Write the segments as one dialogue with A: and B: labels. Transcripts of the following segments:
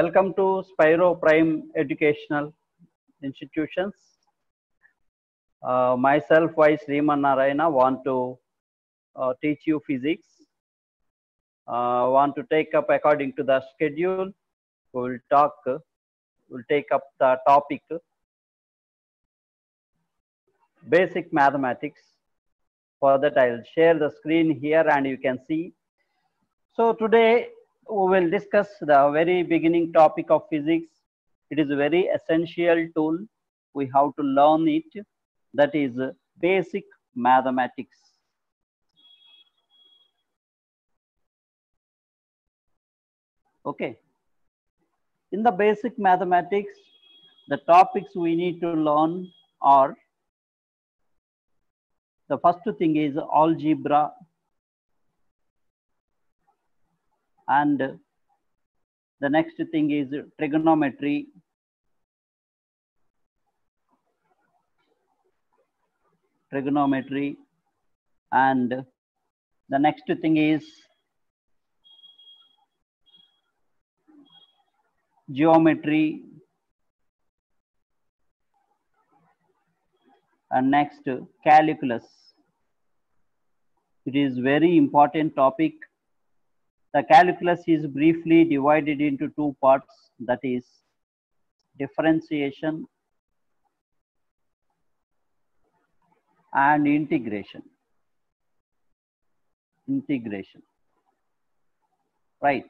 A: Welcome to Spiro Prime Educational Institutions. Myself, Y. Sriman Narayana, want to teach you physics. Want to take up according to the schedule. We'll take up the topic basic mathematics. For that, I'll share the screen here and you can see. So today we will discuss the very beginning topic of physics. It is a very essential tool. We have to learn it. That is basic mathematics. Okay. In the basic mathematics, the topics we need to learn are, the first thing is algebra, and the next thing is trigonometry, and the next thing is geometry, and next calculus. It is very important topic. The calculus is briefly divided into two parts, that is differentiation and integration. Right.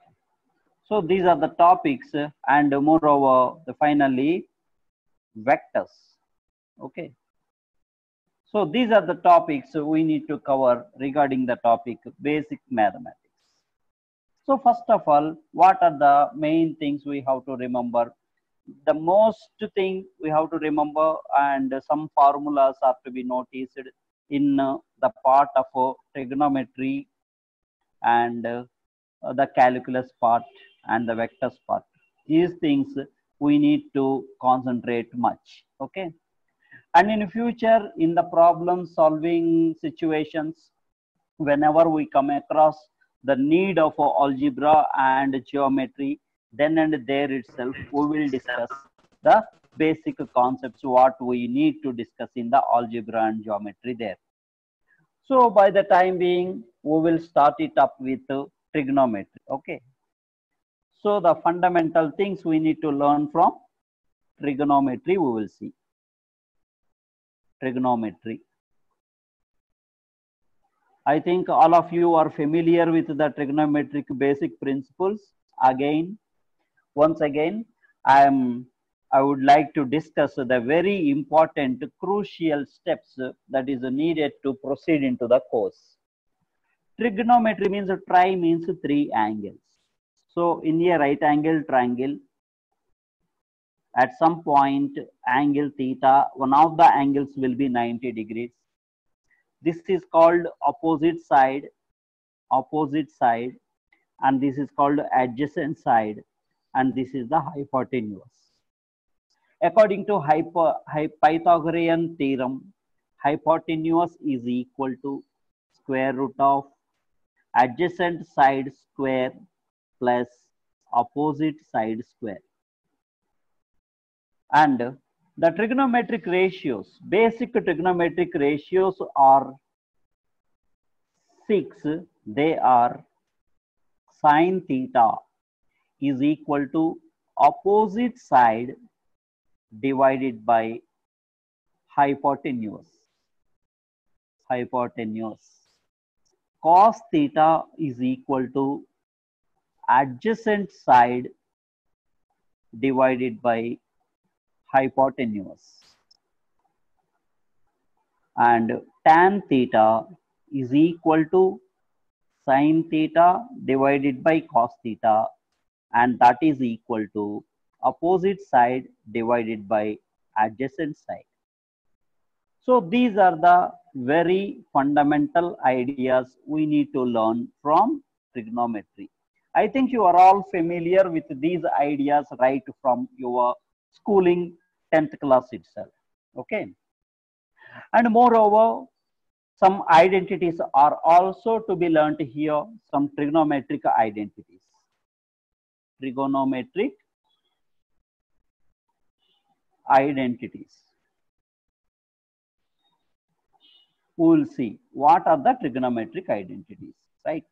A: So these are the topics, and moreover, finally, vectors. Okay. So these are the topics we need to cover regarding the topic basic mathematics. So first of all, what are the main things we have to remember? The most thing we have to remember, and some formulas are to be noticed in the part of trigonometry and the calculus part and the vectors part. These things we need to concentrate much. Okay. And in future, in the problem solving situations, whenever we come across the need of algebra and geometry, then and there itself we will discuss the basic concepts what we need to discuss in the algebra and geometry there. So by the time being, we will start it up with trigonometry. Okay. So the fundamental things we need to learn from trigonometry, we will see. Trigonometry. I think all of you are familiar with the trigonometric basic principles. Once again, I would like to discuss the very important crucial steps that is needed to proceed into the course. Trigonometry means tri means three angles. So in a right angle triangle, at some point angle theta, one of the angles will be 90 degrees. This is called opposite side, and this is called adjacent side, and this is the hypotenuse. According to Pythagorean theorem, hypotenuse is equal to square root of adjacent side square plus opposite side square. And the trigonometric ratios, basic trigonometric ratios are 6. They are sin theta is equal to opposite side divided by hypotenuse. Cos theta is equal to adjacent side divided by hypotenuse, and tan theta is equal to sin theta divided by cos theta, and that is equal to opposite side divided by adjacent side. So these are the very fundamental ideas we need to learn from trigonometry. I think you are all familiar with these ideas right from your schooling 10th class itself. Okay. And moreover, some identities are also to be learned here, some trigonometric identities. identities. We will see what are the trigonometric identities, right?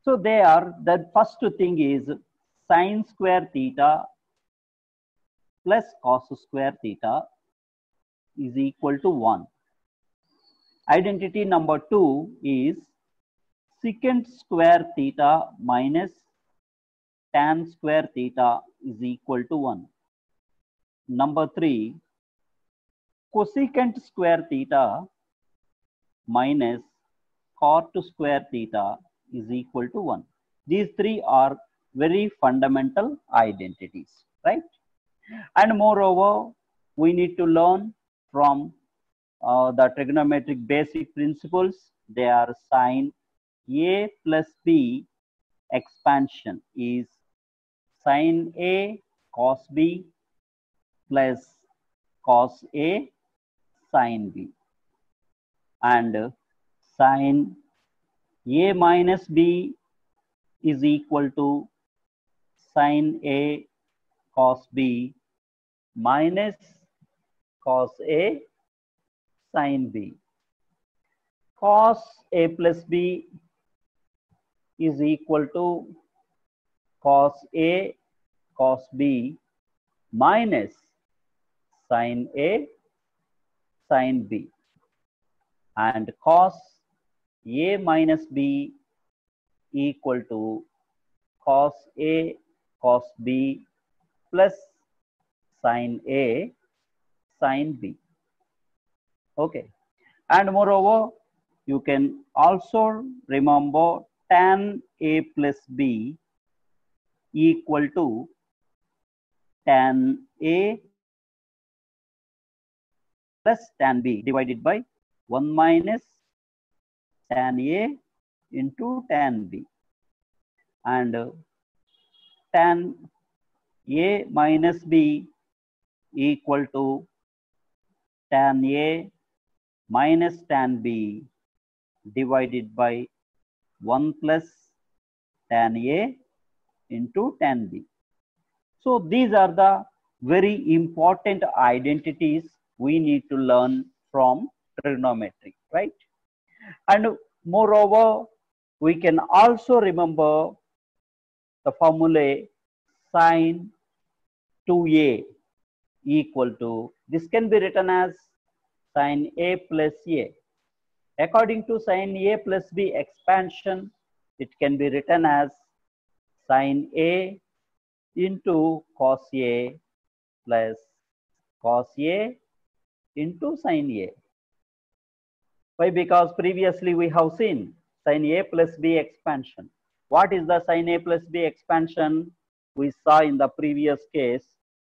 A: So they are, the first thing is sine square theta plus cos square theta is equal to 1. Identity number 2 is secant square theta minus tan square theta is equal to 1. Number 3, cosecant square theta minus cot square theta is equal to 1. These three are very fundamental identities, right? And moreover, we need to learn from the trigonometric basic principles. They are sine A plus B expansion is sine A cos B plus cos A sine B, and sine A minus B is equal to sine A cos B minus cos A sine B. Cos A plus B is equal to cos A cos B minus sine A sine B, and cos A minus B equal to cos A cos B plus sine A sine B. Okay, and moreover, you can also remember tan A plus B equal to tan A plus tan B divided by 1 minus tan A into tan B, and tan A minus B equal to tan A minus tan B divided by 1 plus tan A into tan B. So these are the very important identities we need to learn from trigonometry, right? And moreover, we can also remember the formulae sine 2A equal to, this can be written as sine A plus A. According to sine A plus B expansion, it can be written as sine A into cos A plus cos A into sine A. Why? Because previously we have seen sine A plus B expansion. What is the sine A plus B expansion? We saw in the previous case.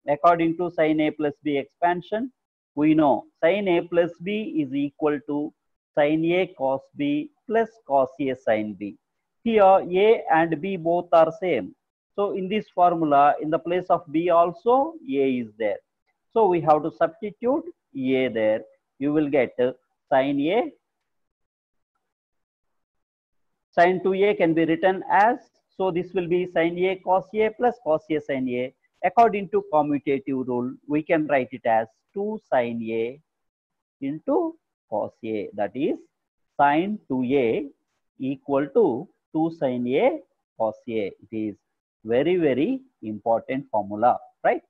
A: According to sine A plus B expansion, we know sine A plus B is equal to sine A cos B plus cos A sine B. Here A and B both are same. So in this formula, in the place of B also, A is there. So we have to substitute A there. You will get sine A. Sine 2A can be written as, so this will be sine A cos A plus cos A sine A. According to commutative rule, we can write it as 2 sine A into cos A. That is sine 2A equal to 2 sine A cos A. It is very, very important formula, right?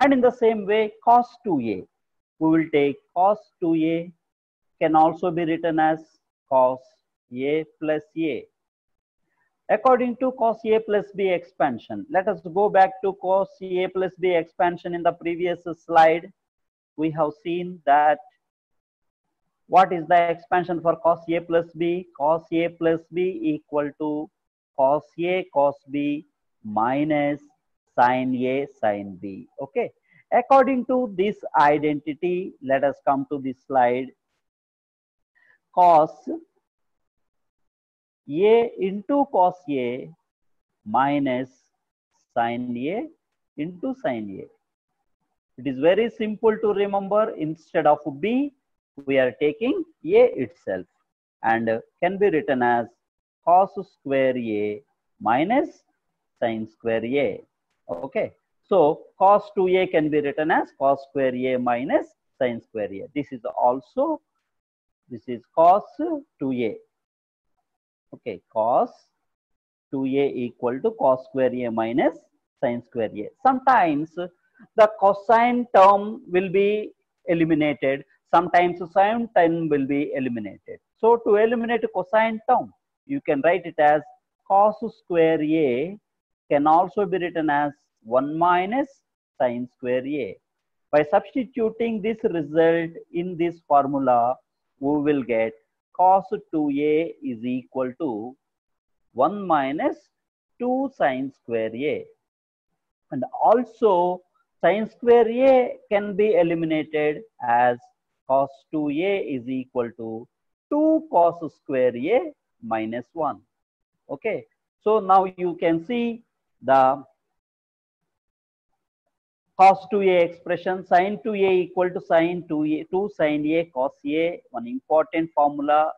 A: And in the same way, cos 2A, we will take cos 2A can also be written as cos A plus A. According to cos A plus B expansion, let us go back to cos A plus B expansion. In the previous slide, we have seen that what is the expansion for cos A plus B? Cos A plus B equal to cos A cos B minus sin A sin B. Okay. According to this identity, let us come to this slide. Cos A into cos A minus sin A into sin A. It is very simple to remember. Instead of B, we are taking A itself, and can be written as cos square A minus sin square A. Okay. So cos 2a can be written as cos square a minus sin square a. This is cos 2a. Okay, cos 2a equal to cos square a minus sin square a. Sometimes the cosine term will be eliminated. Sometimes sine term will be eliminated. So to eliminate a cosine term, you can write it as cos square a can also be written as 1 minus sin square a. By substituting this result in this formula, we will get cos 2a is equal to 1 minus 2 sin square a. And also sin square a can be eliminated as cos 2a is equal to 2 cos square a minus 1. Okay. So now you can see the cos 2a expression, sin 2a equal to sin 2a, 2 sin a cos a, one important formula,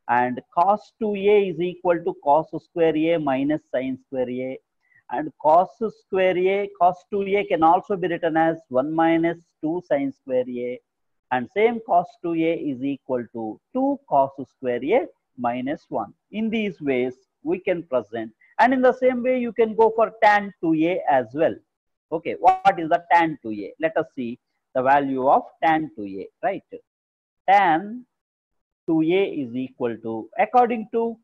A: and cos 2a is equal to cos square a minus sin square a, and cos square a, cos 2a can also be written as 1 minus 2 sin square a, and same cos 2a is equal to 2 cos square a minus 1. In these ways we can present, and in the same way you can go for tan 2a as well. Okay, what is the tan 2a? Let us see the value of tan 2a, right? Tan 2a is equal to, according to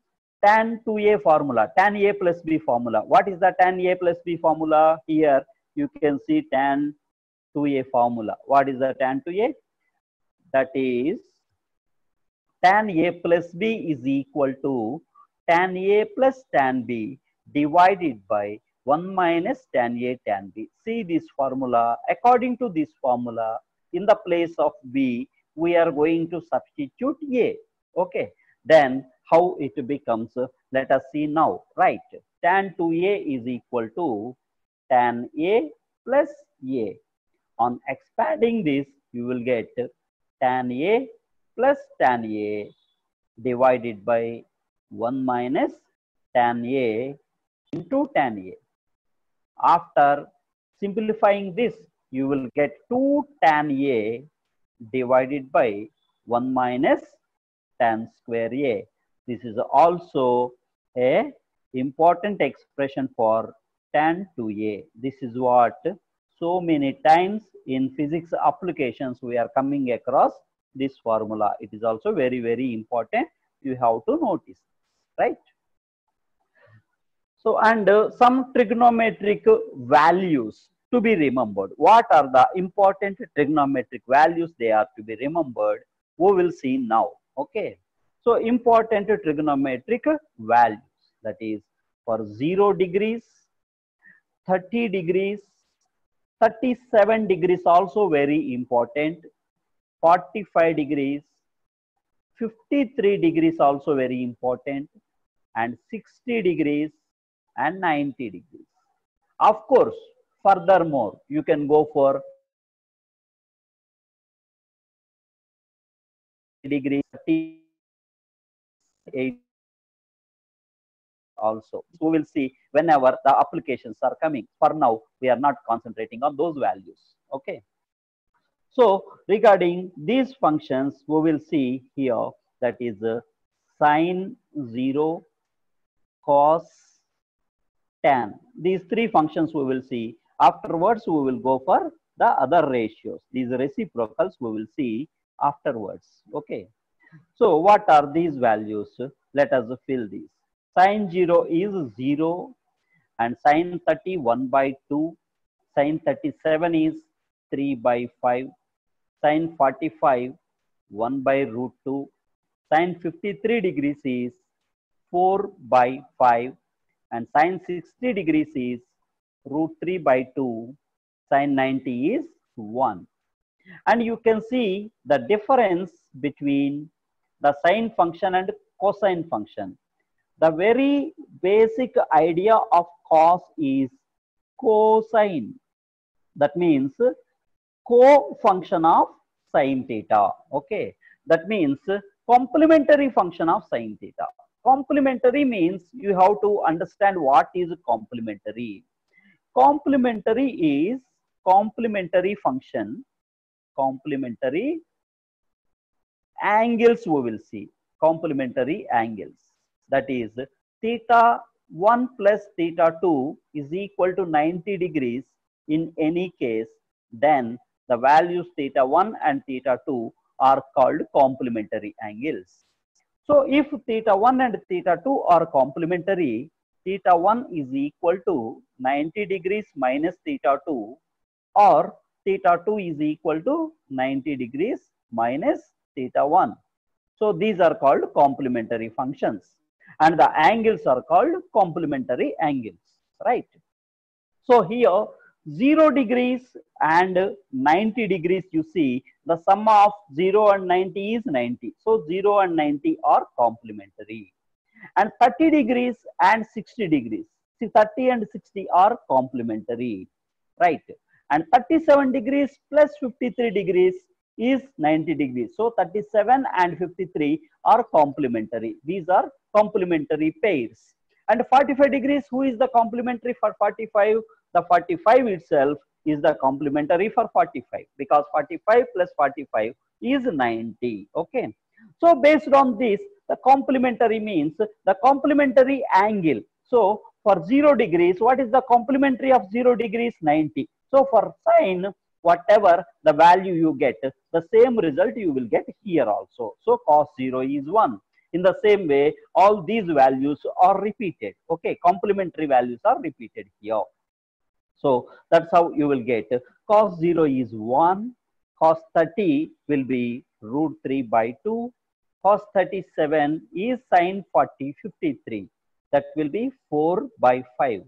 A: tan 2a formula, tan a plus b formula. What is the tan a plus b formula? Here you can see tan 2a formula. What is the tan 2a? That is tan a plus b is equal to tan a plus tan b divided by 1 minus tan a tan b. See this formula. According to this formula, in the place of b, we are going to substitute a. Okay. Then how it becomes? Let us see now. Right. Tan 2a is equal to tan a plus a. On expanding this, you will get tan a plus tan a divided by 1 minus tan a into tan a. After simplifying this, you will get 2 tan a divided by 1 minus tan square a. This is also a important expression for tan 2a. This is what so many times in physics applications we are coming across this formula. It is also very, very important. You have to notice, right? So, and some trigonometric values to be remembered. What are the important trigonometric values they are to be remembered? We will see now. Okay. So, important trigonometric values, that is for 0 degrees, 30 degrees, 37 degrees also very important, 45 degrees, 53 degrees also very important, and 60 degrees and 90 degrees. Of course, furthermore, you can go for degrees, 8 also. We will see whenever the applications are coming. For now, we are not concentrating on those values. Okay. So regarding these functions, we will see here, that is sine 0, cos, tan. These three functions we will see. Afterwards, we will go for the other ratios. These reciprocals we will see afterwards. Okay. So what are these values? Let us fill these. Sine 0 is 0 and sine 30 1 by 2. Sine 37 is 3 by 5. Sine 45 1 by root 2. Sine 53 degrees is 4 by 5. And sine 60 degrees is root 3 by 2. Sine 90 is 1. And you can see the difference between the sine function and cosine function. The very basic idea of cos is cosine. That means co-function of sine theta. Okay. That means complementary function of sine theta. Complementary means you have to understand what is complementary. Complementary is complementary function, complementary angles we will see, complementary angles. That is theta 1 plus theta 2 is equal to 90 degrees in any case, then the values theta 1 and theta 2 are called complementary angles. So if theta 1 and theta 2 are complementary, theta 1 is equal to 90 degrees minus theta 2, or theta 2 is equal to 90 degrees minus theta 1. So these are called complementary functions, and the angles are called complementary angles, right? So here 0 degrees and 90 degrees, you see the sum of 0 and 90 is 90. So 0 and 90 are complementary. And 30 degrees and 60 degrees, see 30 and 60 are complementary, right? And 37 degrees plus 53 degrees is 90 degrees. So 37 and 53 are complementary. These are complementary pairs. And 45 degrees, who is the complementary for 45? The 45 itself is the complementary for 45, because 45 plus 45 is 90. Okay. So based on this, the complementary means the complementary angle. So for 0 degrees, what is the complementary of 0 degrees? 90. So for sine, whatever the value you get, the same result you will get here also. So cos 0 is 1. In the same way, all these values are repeated. Okay, complementary values are repeated here. So that's how you will get cos 0 is 1, cos 30 will be root 3 by 2, cos 37 is sin 40 53, that will be 4 by 5.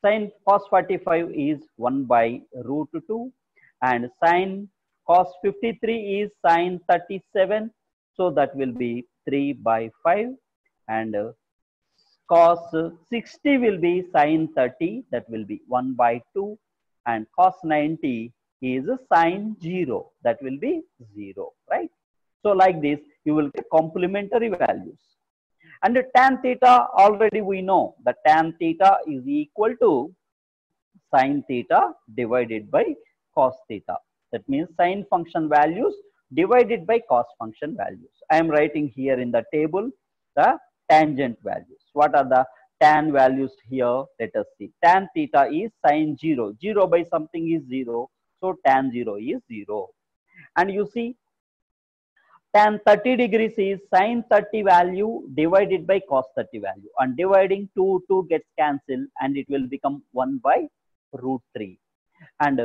A: Sin cos 45 is 1 by root 2, and sin cos 53 is sin 37, so that will be 3 by 5, and cos 60 will be sin 30, that will be 1 by 2, and cos 90 is sin 0, that will be 0, right? So like this, you will get complementary values. And tan theta, already we know that tan theta is equal to sin theta divided by cos theta. That means sin function values divided by cos function values. I am writing here in the table the tangent values. What are the tan values here? Let us see. Tan theta is sin 0. 0 by something is 0. So tan 0 is 0. And you see, tan 30 degrees is sin 30 value divided by cos 30 value. And dividing 2 gets cancelled, and it will become 1 by root 3. And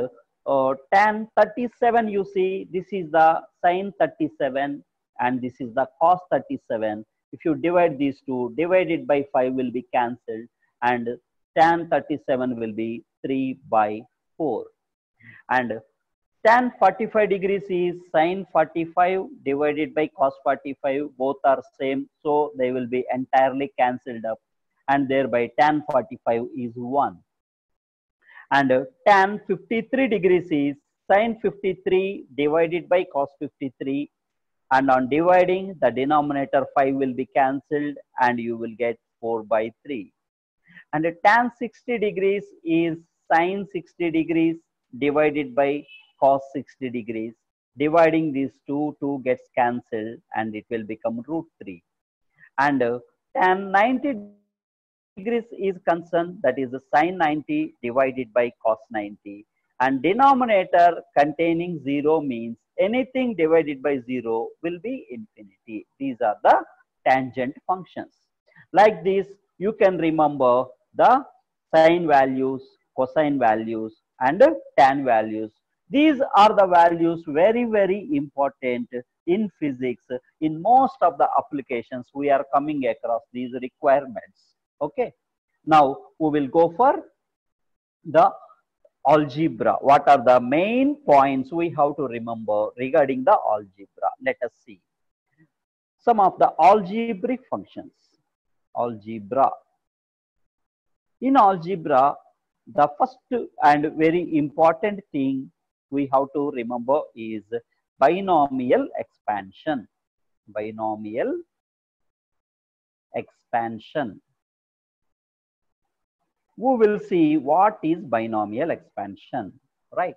A: tan 37, you see, this is the sin 37 and this is the cos 37. If you divide these two, divided by 5 will be cancelled, and tan 37 will be 3 by 4. And tan 45 degrees is sin 45 divided by cos 45. Both are same, so they will be entirely cancelled up, and thereby tan 45 is 1. And tan 53 degrees is sin 53 divided by cos 53, and on dividing, the denominator 5 will be cancelled, and you will get 4 by 3. And tan 60 degrees is sin 60 degrees divided by cos 60 degrees. Dividing these 2 gets cancelled, and it will become root 3. And tan 90 degrees is concerned, that is sin 90 divided by cos 90. And denominator containing 0 means anything divided by 0 will be infinity. These are the tangent functions. Like this, you can remember the sine values, cosine values, and tan values. These are the values very, very important in physics. In most of the applications, we are coming across these requirements. Okay. Now, we will go for the algebra. What are the main points we have to remember regarding the algebra? Let us see some of the algebraic functions. Algebra. In algebra, the first and very important thing we have to remember is binomial expansion. Binomial expansion. we will see what is binomial expansion, right?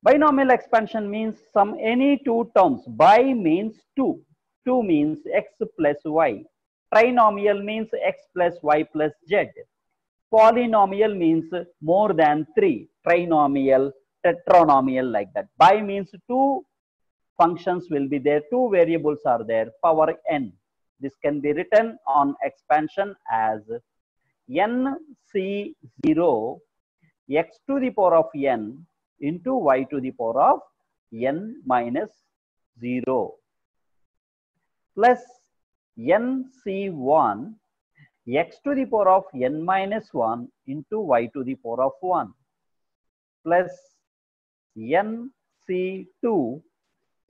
A: Binomial expansion means any two terms. Bi means two. Two means x plus y. Trinomial means x plus y plus z. Polynomial means more than three. Trinomial, tetranomial, like that. Bi means two functions will be there, two variables are there, power n. This can be written on expansion as nc0 x to the power of n into y to the power of n minus 0 plus nc1 x to the power of n minus 1 into y to the power of 1 plus nc2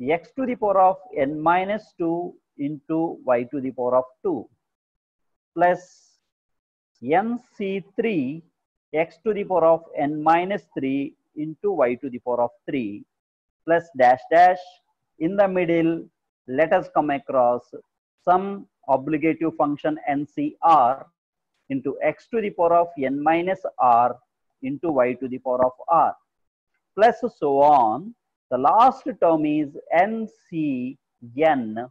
A: x to the power of n minus 2 into y to the power of 2 plus nc3 x to the power of n minus 3 into y to the power of 3 plus dash dash. In the middle, let us come across some obligative function ncr into x to the power of n minus r into y to the power of r plus so on. The last term is ncn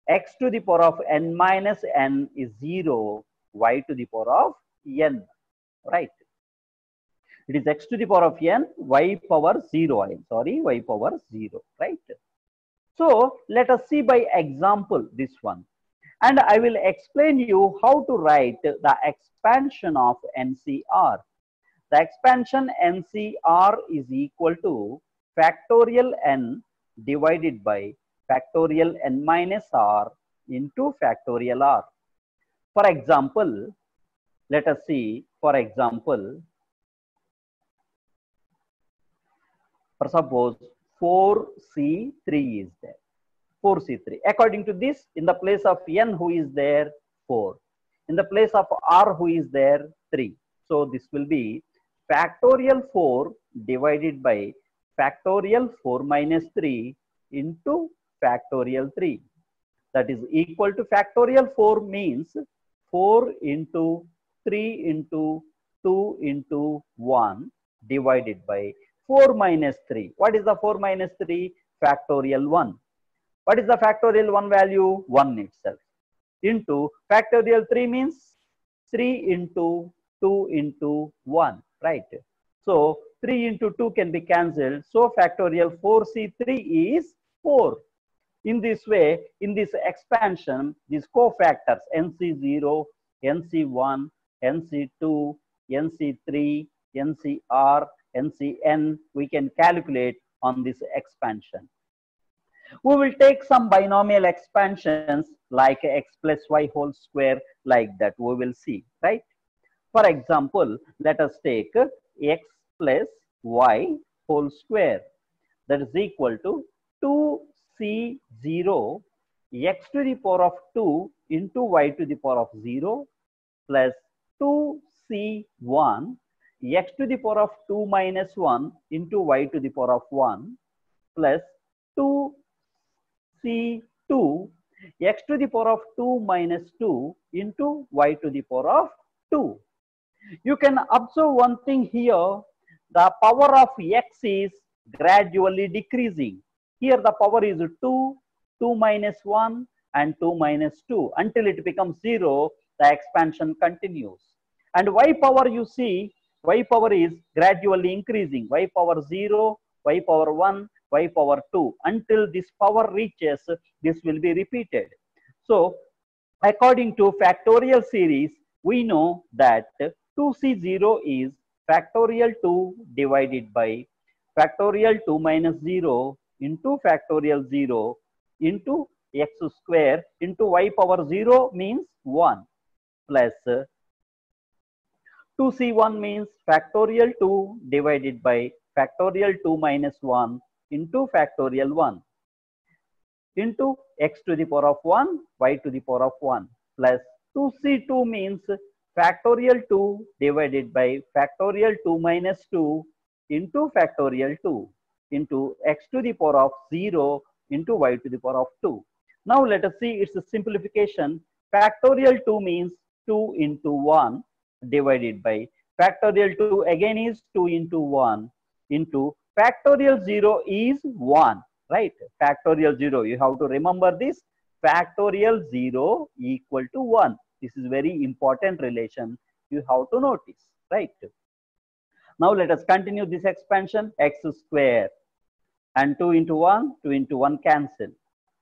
A: x to the power of n minus n is 0, y to the power of n, right? It is x to the power of n, y power 0, I am sorry, y power 0, right? So let us see by example this one. And I will explain you how to write the expansion of NCR. The expansion NCR is equal to factorial n divided by factorial n minus r into factorial r. For example, let us see, for example, for suppose 4c3 is there. 4c3. According to this, in the place of n who is there, 4. In the place of r who is there, 3. So this will be factorial 4 divided by factorial 4 minus 3 into factorial 3. That is equal to factorial 4 means 4 into 3 into 2 into 1 divided by 4 minus 3. What is the 4 minus 3? Factorial 1. What is the factorial 1 value? 1 itself. Into factorial 3 means 3 into 2 into 1, right? So 3 into 2 can be cancelled. So factorial 4c3 is 4. In this way, in this expansion, these cofactors nc0, nc1, nc2, nc3, ncr, ncn, we can calculate on this expansion. We will take some binomial expansions like x plus y whole square, like that we will see, right? For example, let us take x plus y whole square, that is equal to 2c0 x to the power of 2 into y to the power of 0 plus 2c1 x to the power of 2 minus 1 into y to the power of 1 plus 2c2 x to the power of 2 minus 2 into y to the power of 2. You can observe one thing here, the power of x is gradually decreasing. Here the power is 2, 2 minus 1 and 2 minus 2. Until it becomes 0, the expansion continues. And y power, you see, y power is gradually increasing. Y power 0, y power 1, y power 2. Until this power reaches, this will be repeated. So according to factorial series, we know that 2c0 is factorial 2 divided by factorial 2 minus 0 into factorial 0 into x square into y power 0 means 1 plus 2c1 means factorial 2 divided by factorial 2 minus 1 into factorial 1 into x to the power of 1, y to the power of 1 plus 2c2 means factorial 2 divided by factorial 2 minus 2 into factorial 2 into x to the power of 0 into y to the power of 2. Now let us see its simplification. Factorial 2 means 2 into 1 divided by factorial 2 again is 2 into 1 into factorial 0 is 1, right? Factorial 0, you have to remember this. Factorial 0 equal to 1. This is very important relation you have to notice, right? Now let us continue this expansion. X square and 2 into 1 cancel,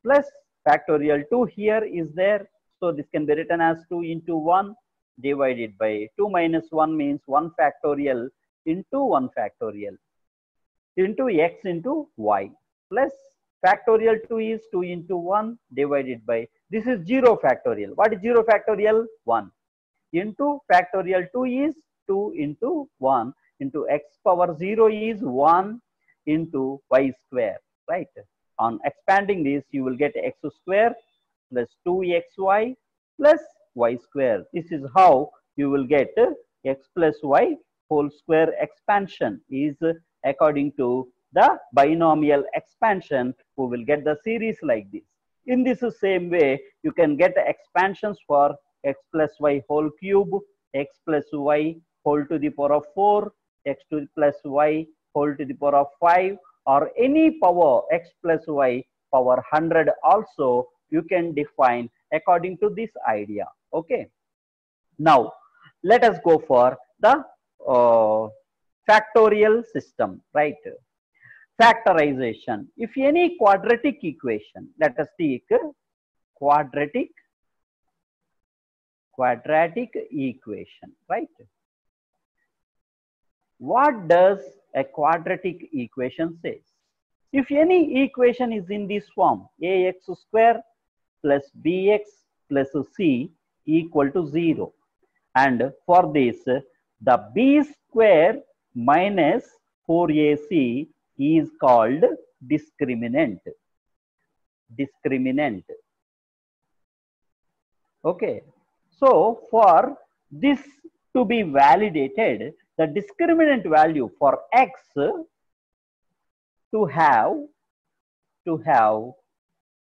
A: plus factorial 2 here is there, so this can be written as 2 into 1 divided by 2 minus 1 means 1 factorial into 1 factorial into x into y, plus factorial 2 is 2 into 1 divided by, this is 0 factorial. What is 0 factorial? 1 into factorial 2 is 2 into 1 into x power 0 is 1 into y square, right? On expanding this, you will get x square plus 2xy plus y square. This is how you will get x plus y whole square expansion is according to the binomial expansion. We will get the series like this. In this same way, you can get the expansions for x plus y whole cube, x plus y whole to the power of 4, x to plus y whole to the power of 5, or any power x plus y power 100 also you can define according to this idea. Okay. Now let us go for the factorial system, right? Factorization. If any quadratic equation, let us take quadratic equation, right? What does a quadratic equation says? If any equation is in this form, ax square plus bx plus c equal to 0, and for this the b square minus 4ac is called discriminant. Okay, so for this to be validated, the discriminant value for x to have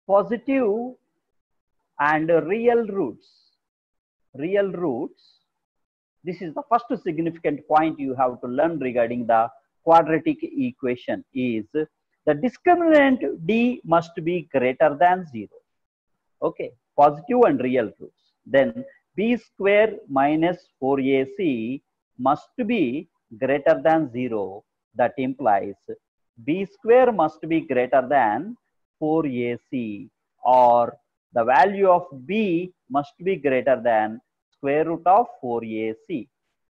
A: positive and real roots. This is the first significant point you have to learn regarding the quadratic equation is the discriminant d must be greater than 0. Okay, positive and real roots. Then b square minus 4ac must be greater than 0. That implies b square must be greater than 4ac, or the value of b must be greater than square root of 4ac.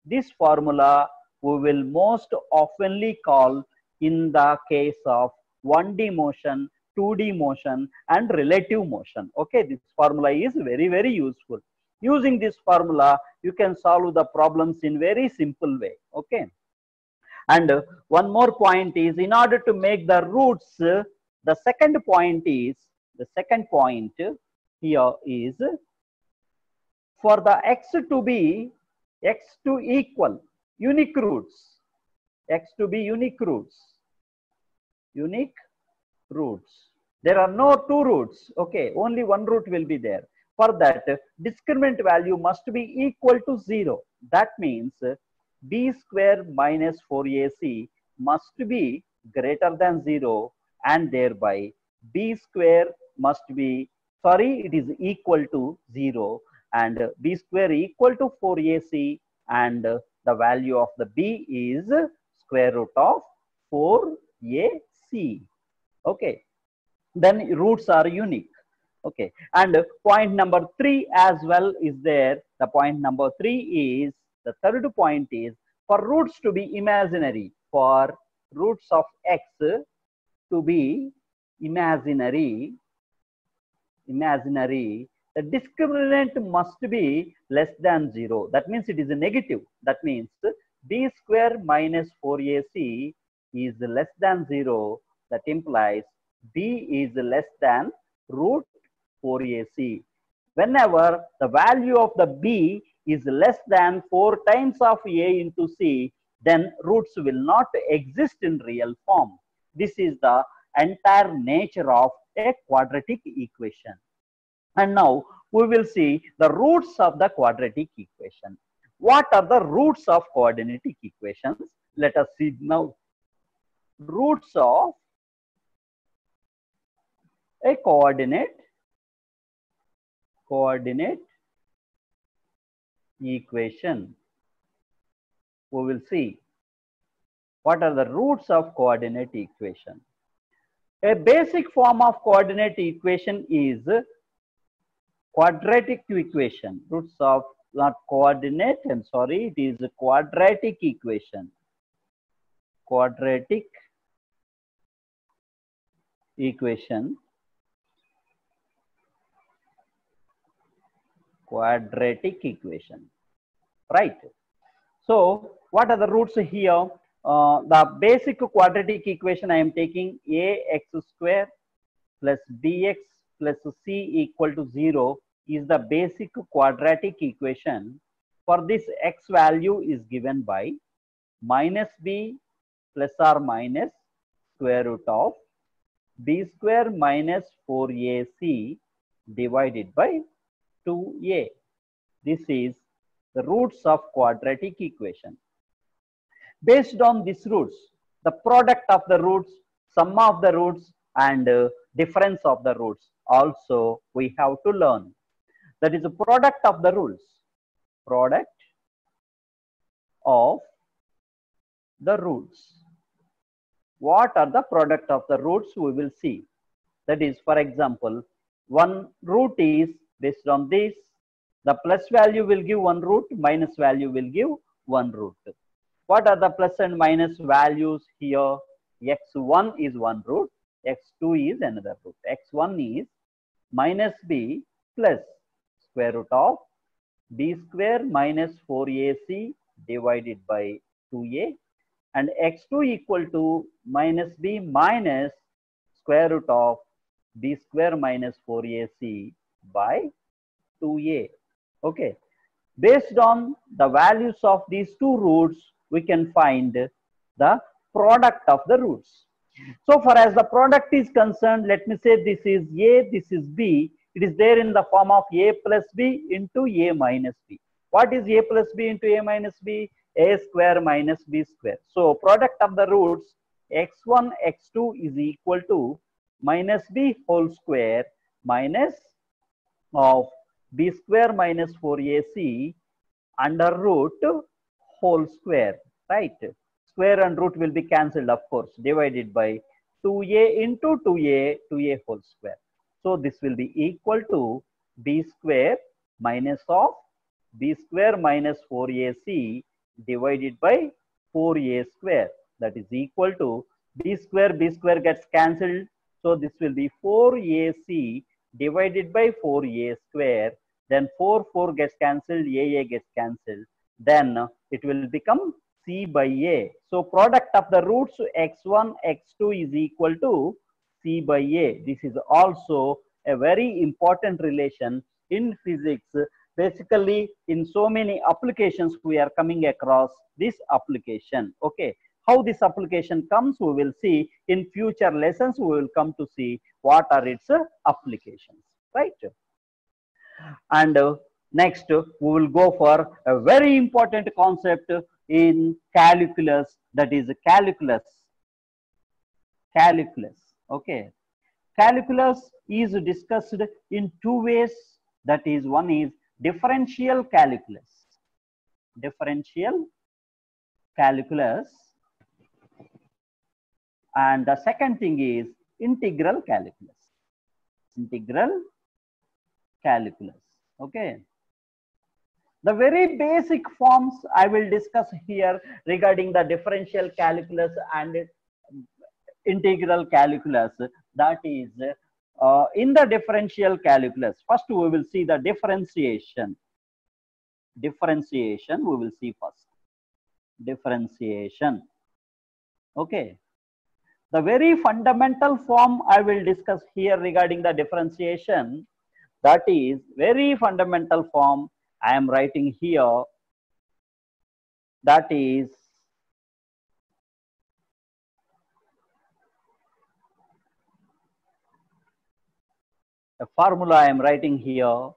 A: This formula we will most oftenly call in the case of 1D motion, 2D motion and relative motion. Okay, this formula is very, very useful. Using this formula, you can solve the problems in very simple way. Okay. And one more point is, in order to make the roots, the second point here is for the x to equal unique roots, unique roots. There are no two roots. Okay, only one root will be there. For that, discriminant value must be equal to 0. That means b square minus 4ac must be greater than 0, and thereby b square must be, it is equal to 0, and b square equal to 4ac, and the value of the b is square root of 4ac. Okay, then roots are unique. Okay, and point number 3 as well is there. The point number 3 is, the third point is, for roots to be imaginary, for roots of x to be imaginary, the discriminant must be less than 0. That means it is a negative. That means b square minus 4ac is less than 0. That implies b is less than root 4ac. Whenever the value of the b is less than 4 times of a into c, then roots will not exist in real form. This is the entire nature of a quadratic equation. And now we will see the roots of the quadratic equation. What are the roots of quadratic equations? Let us see now. Roots of a coordinate equation. We will see what are the roots of coordinate equation. A basic form of coordinate equation is quadratic equation. Roots of not coordinate, I'm sorry, it is a quadratic equation. Quadratic equation. Quadratic equation. Right. So what are the roots here? The basic quadratic equation I am taking ax square plus bx plus c equal to 0 is the basic quadratic equation. For this x value is given by minus b plus or minus square root of b square minus 4ac divided by 2a. This is the roots of quadratic equation. Based on these roots, the product of the roots, sum of the roots, and difference of the roots also we have to learn. That is the product of the roots. Product of the roots. What are the product of the roots? We will see. That is, for example, one root is based on this. The plus value will give one root, minus value will give one root. What are the plus and minus values here? X1 is one root, X2 is another root. X1 is minus b plus square root of b square minus 4ac divided by 2a, and X2 equal to minus b minus square root of b square minus 4ac by 2a. Okay. Based on the values of these two roots, we can find the product of the roots. So far as the product is concerned, let me say this is a, this is b. It is there in the form of a plus b into a minus b. What is a plus b into a minus b? A square minus b square. So product of the roots x1, x2 is equal to minus b whole square minus of b square minus 4ac under root whole square, right? Square and root will be cancelled, of course, divided by 2a into 2a whole square. So this will be equal to b square minus of b square minus 4ac divided by 4a square. That is equal to b square gets cancelled. So this will be 4ac divided by 4a square. Then 4 gets cancelled, a gets cancelled. Then it will become c by a. So product of the roots x1, x2 is equal to c by a. This is also a very important relation in physics. Basically, in so many applications, we are coming across this application. Okay. How this application comes, we will see in future lessons. We will come to see what are its applications, right? And next, we will go for a very important concept in calculus, that is calculus. Calculus, okay. Calculus is discussed in two ways. That is, one is differential calculus. Differential calculus. And the second thing is integral calculus. Integral calculus. Okay. The very basic forms I will discuss here regarding the differential calculus and integral calculus. That is, in the differential calculus, first we will see the differentiation. Differentiation we will see first. Differentiation. Okay. The very fundamental form I will discuss here regarding the differentiation, that is very fundamental form I am writing here, that is The formula I am writing here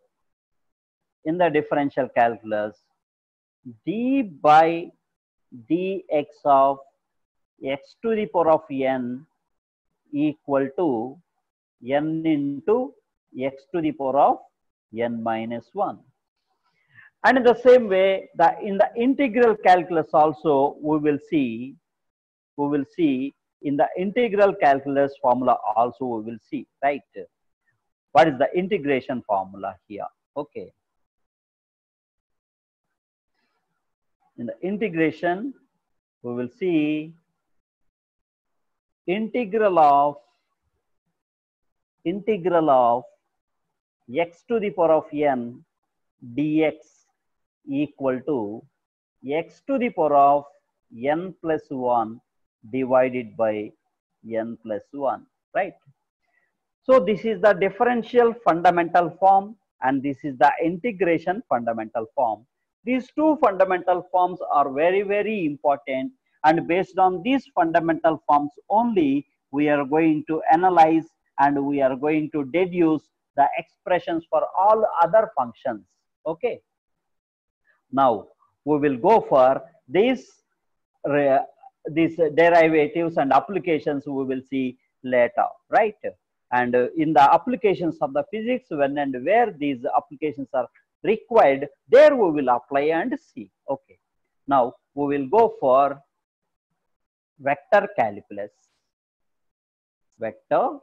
A: in the differential calculus, d by dx of x to the power of n equal to n into x to the power of n minus 1. And in the same way, in the integral calculus also we will see in the integral calculus formula also we will see, right? What is the integration formula here? Okay. In the integration, we will see integral of x to the power of n dx equal to x to the power of n plus 1 divided by n plus 1, right? So this is the differential fundamental form and this is the integration fundamental form. These two fundamental forms are very, very important, and based on these fundamental forms only we are going to analyze and we are going to deduce the expressions for all other functions. Okay. Now we will go for these derivatives and applications we will see later, right? And in the applications of the physics, when and where these applications are required, there we will apply and see. Okay. Now we will go for vector calculus, vector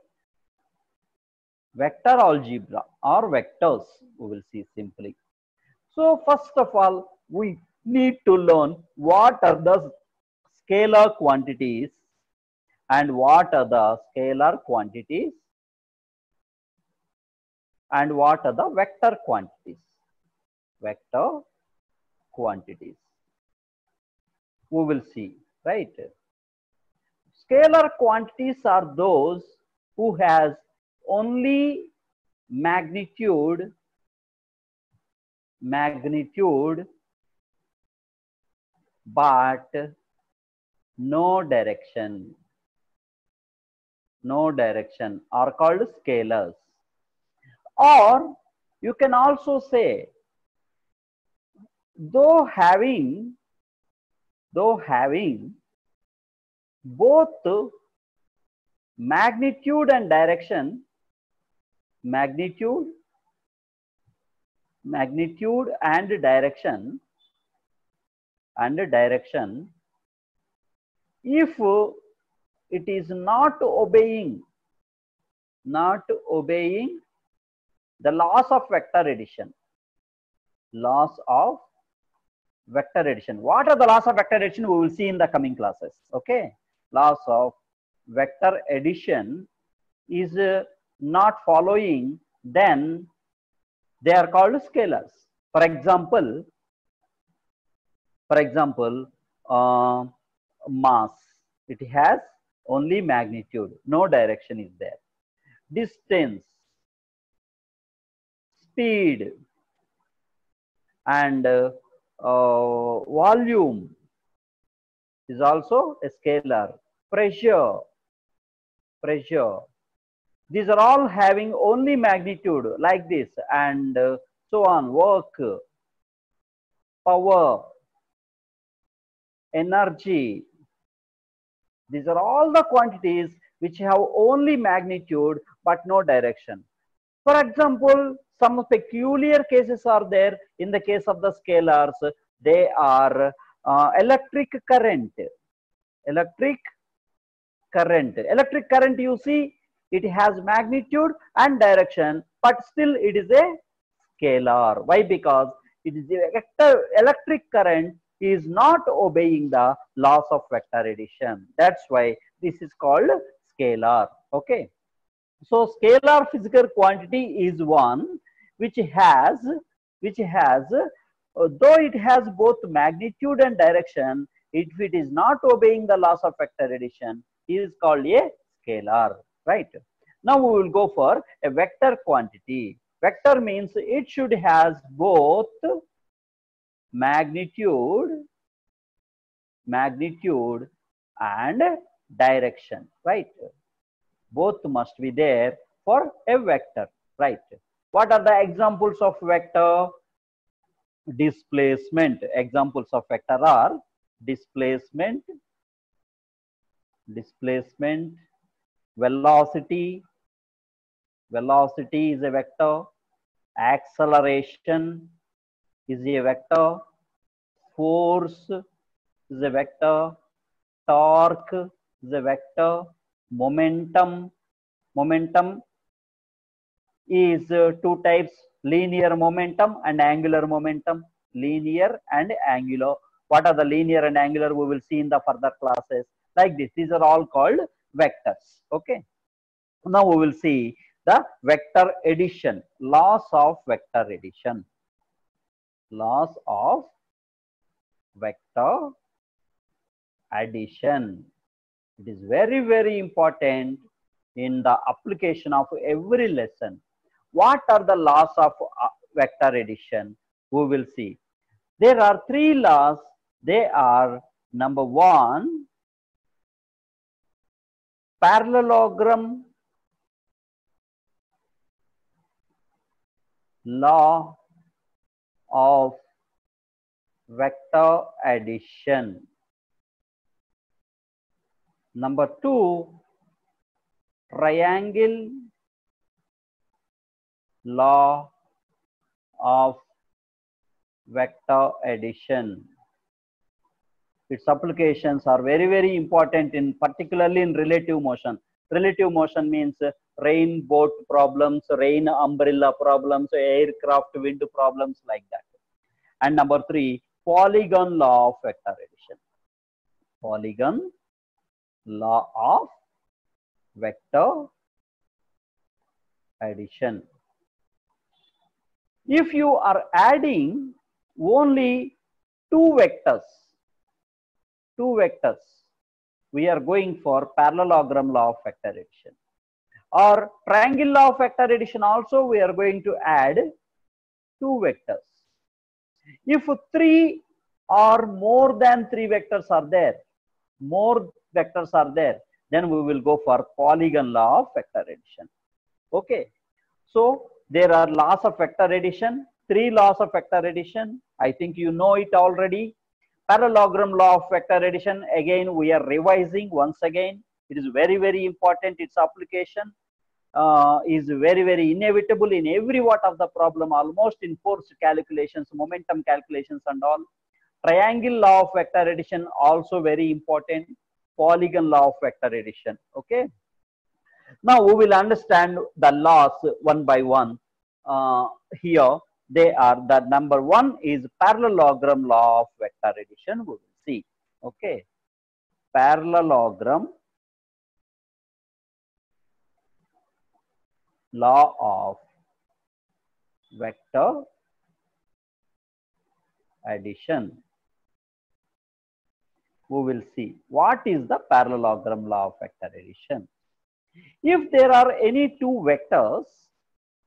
A: algebra or vectors we will see simply. So first of all, we need to learn what are the scalar quantities and what are the scalar quantities and what are the vector quantities. Vector quantities we will see, right? Scalar quantities are those who has only magnitude but no direction are called scalars. Or you can also say, though having both magnitude and direction, magnitude and direction, if it is not obeying the laws of vector addition. What are the laws of vector addition? We will see in the coming classes. Okay. Laws of vector addition is not following, then they are called scalars. For example, mass, it has only magnitude, no direction is there. Distance, speed, and volume is also a scalar. Pressure, these are all having only magnitude like this, and so on. Work, power, energy, these are all the quantities which have only magnitude but no direction. For example, some peculiar cases are there. In the case of the scalars, they are electric current, you see, it has magnitude and direction, but still it is a scalar. Why? Because it is the electric current is not obeying the laws of vector addition. That's why this is called scalar. Okay. So scalar physical quantity is one which has though it has both magnitude and direction, if it is not obeying the laws of vector addition, it is called a scalar, right? Now we will go for a vector quantity. Vector means it should has both magnitude and direction, right? Both must be there for a vector. right? What are the examples of vector? Displacement. Examples of vector are displacement, velocity, velocity is a vector, acceleration is a vector, force is a vector, torque is a vector, momentum is two types, linear momentum and angular momentum. Linear and angular. What are the linear and angular? We will see in the further classes. Like this, these are all called vectors. Okay. Now we will see the vector addition, laws of vector addition. Laws of vector addition. It is very, very important in the application of every lesson. What are the laws of vector addition? We will see. There are three laws. They are: number one, parallelogram law of vector addition. Number two, triangle law of vector addition. Its applications are very, very important in particularly in relative motion. Relative motion means rain boat problems, rain umbrella problems, aircraft wind problems, like that. And number three, polygon law of vector addition. Polygon law of vector addition. If you are adding only two vectors, we are going for parallelogram law of vector addition. Or triangle law of vector addition also, we are going to add two vectors. If three or more than three vectors are there, then we will go for polygon law of vector addition. Okay. So there are laws of vector addition, three laws of vector addition. I think you know it already. Parallelogram law of vector addition, again we are revising once again. It is very, very important. Its application is very, very inevitable in every part of the problem, almost in force calculations, momentum calculations and all. Triangle law of vector addition also very important. Polygon law of vector addition. Okay. Now we will understand the laws one by one. Here they are. The number one is parallelogram law of vector addition. We will see. Okay. Parallelogram law of vector addition. We will see what is the parallelogram law of vector addition. If there are any two vectors,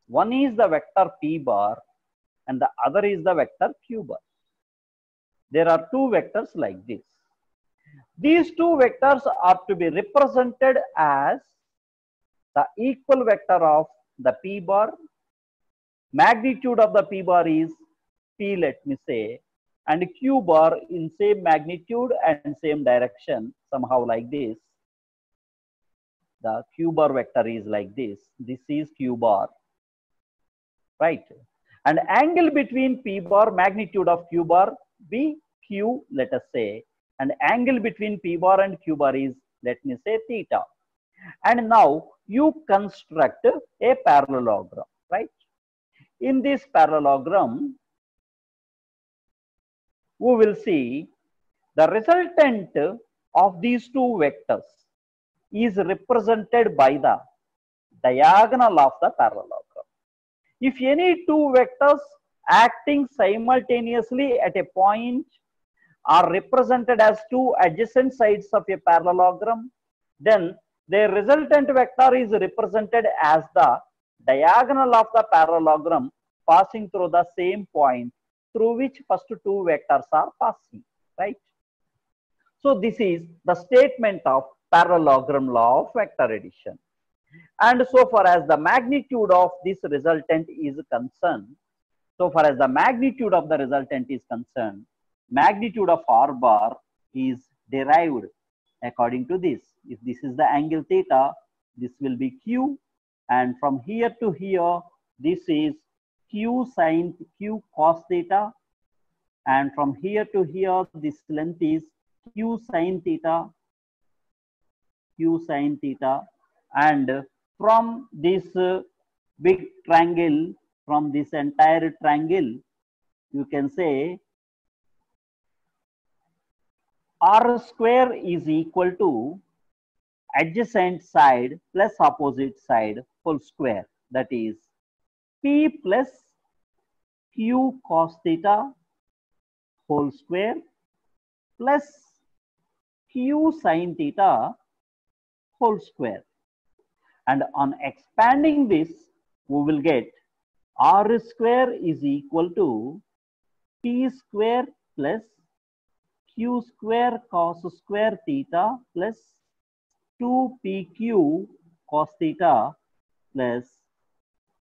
A: one is the vector p bar and the other is the vector q bar. There are two vectors like this. These two vectors are to be represented as the equal vector of the p bar. Magnitude of the p bar is p, let me say, and q bar in same magnitude and same direction, somehow like this. The q bar vector is like this. This is q bar, right? And angle between p bar, magnitude of q bar, be q, let us say, and angle between p bar and q bar is, let me say, theta. And now you construct a parallelogram, right? In this parallelogram, we will see the resultant of these two vectors is represented by the diagonal of the parallelogram. If any two vectors acting simultaneously at a point are represented as two adjacent sides of a parallelogram, then their resultant vector is represented as the diagonal of the parallelogram passing through the same point through which first two vectors are passing, right? So this is the statement of parallelogram law of vector addition. And so far as the magnitude of this resultant is concerned, so far as the magnitude of the resultant is concerned, magnitude of R bar is derived according to this. If this is the angle theta, this will be Q, and from here to here, this is Q cos theta, and from here to here, this length is Q sin theta, and from this big triangle, from this entire triangle, you can say R square is equal to adjacent side plus opposite side whole square, that is P plus Q cos theta whole square plus Q sin theta whole square. And on expanding this, we will get R square is equal to P square plus Q square cos square theta plus 2PQ cos theta plus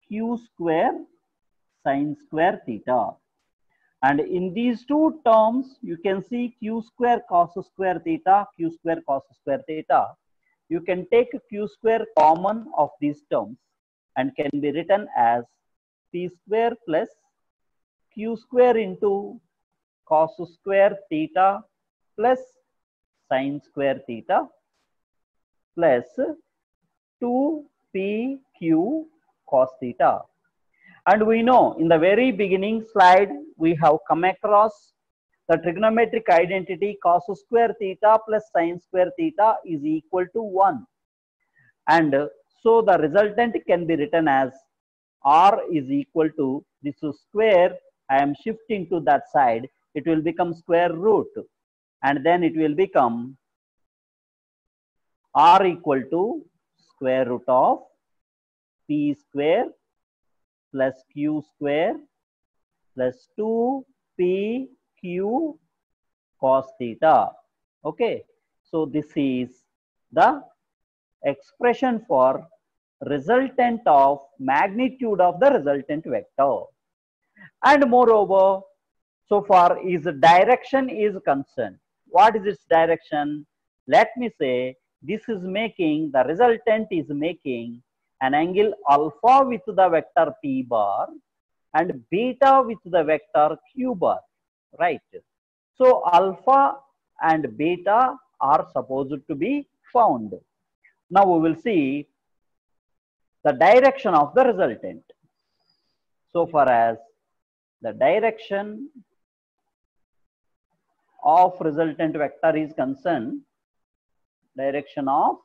A: Q square sin square theta. And in these two terms, you can see Q square cos square theta, Q square cos square theta. You can take Q square common of these terms and can be written as P square plus Q square into cos square theta plus sin square theta plus 2PQ cos theta. And we know in the very beginning slide, we have come across the trigonometric identity cos square theta plus sin square theta is equal to 1. And so the resultant can be written as R is equal to this square. I am shifting to that side. It will become square root. And then it will become R equal to square root of P square plus Q square plus 2PQ cos theta. Okay. So this is the expression for resultant of magnitude of the resultant vector. And moreover, so far is direction is concerned. What is its direction? Let me say this is making, the resultant is making an angle alpha with the vector P bar and beta with the vector Q bar, right? So alpha and beta are supposed to be found. Now we will see the direction of the resultant. So far as the direction of resultant vector is concerned, direction of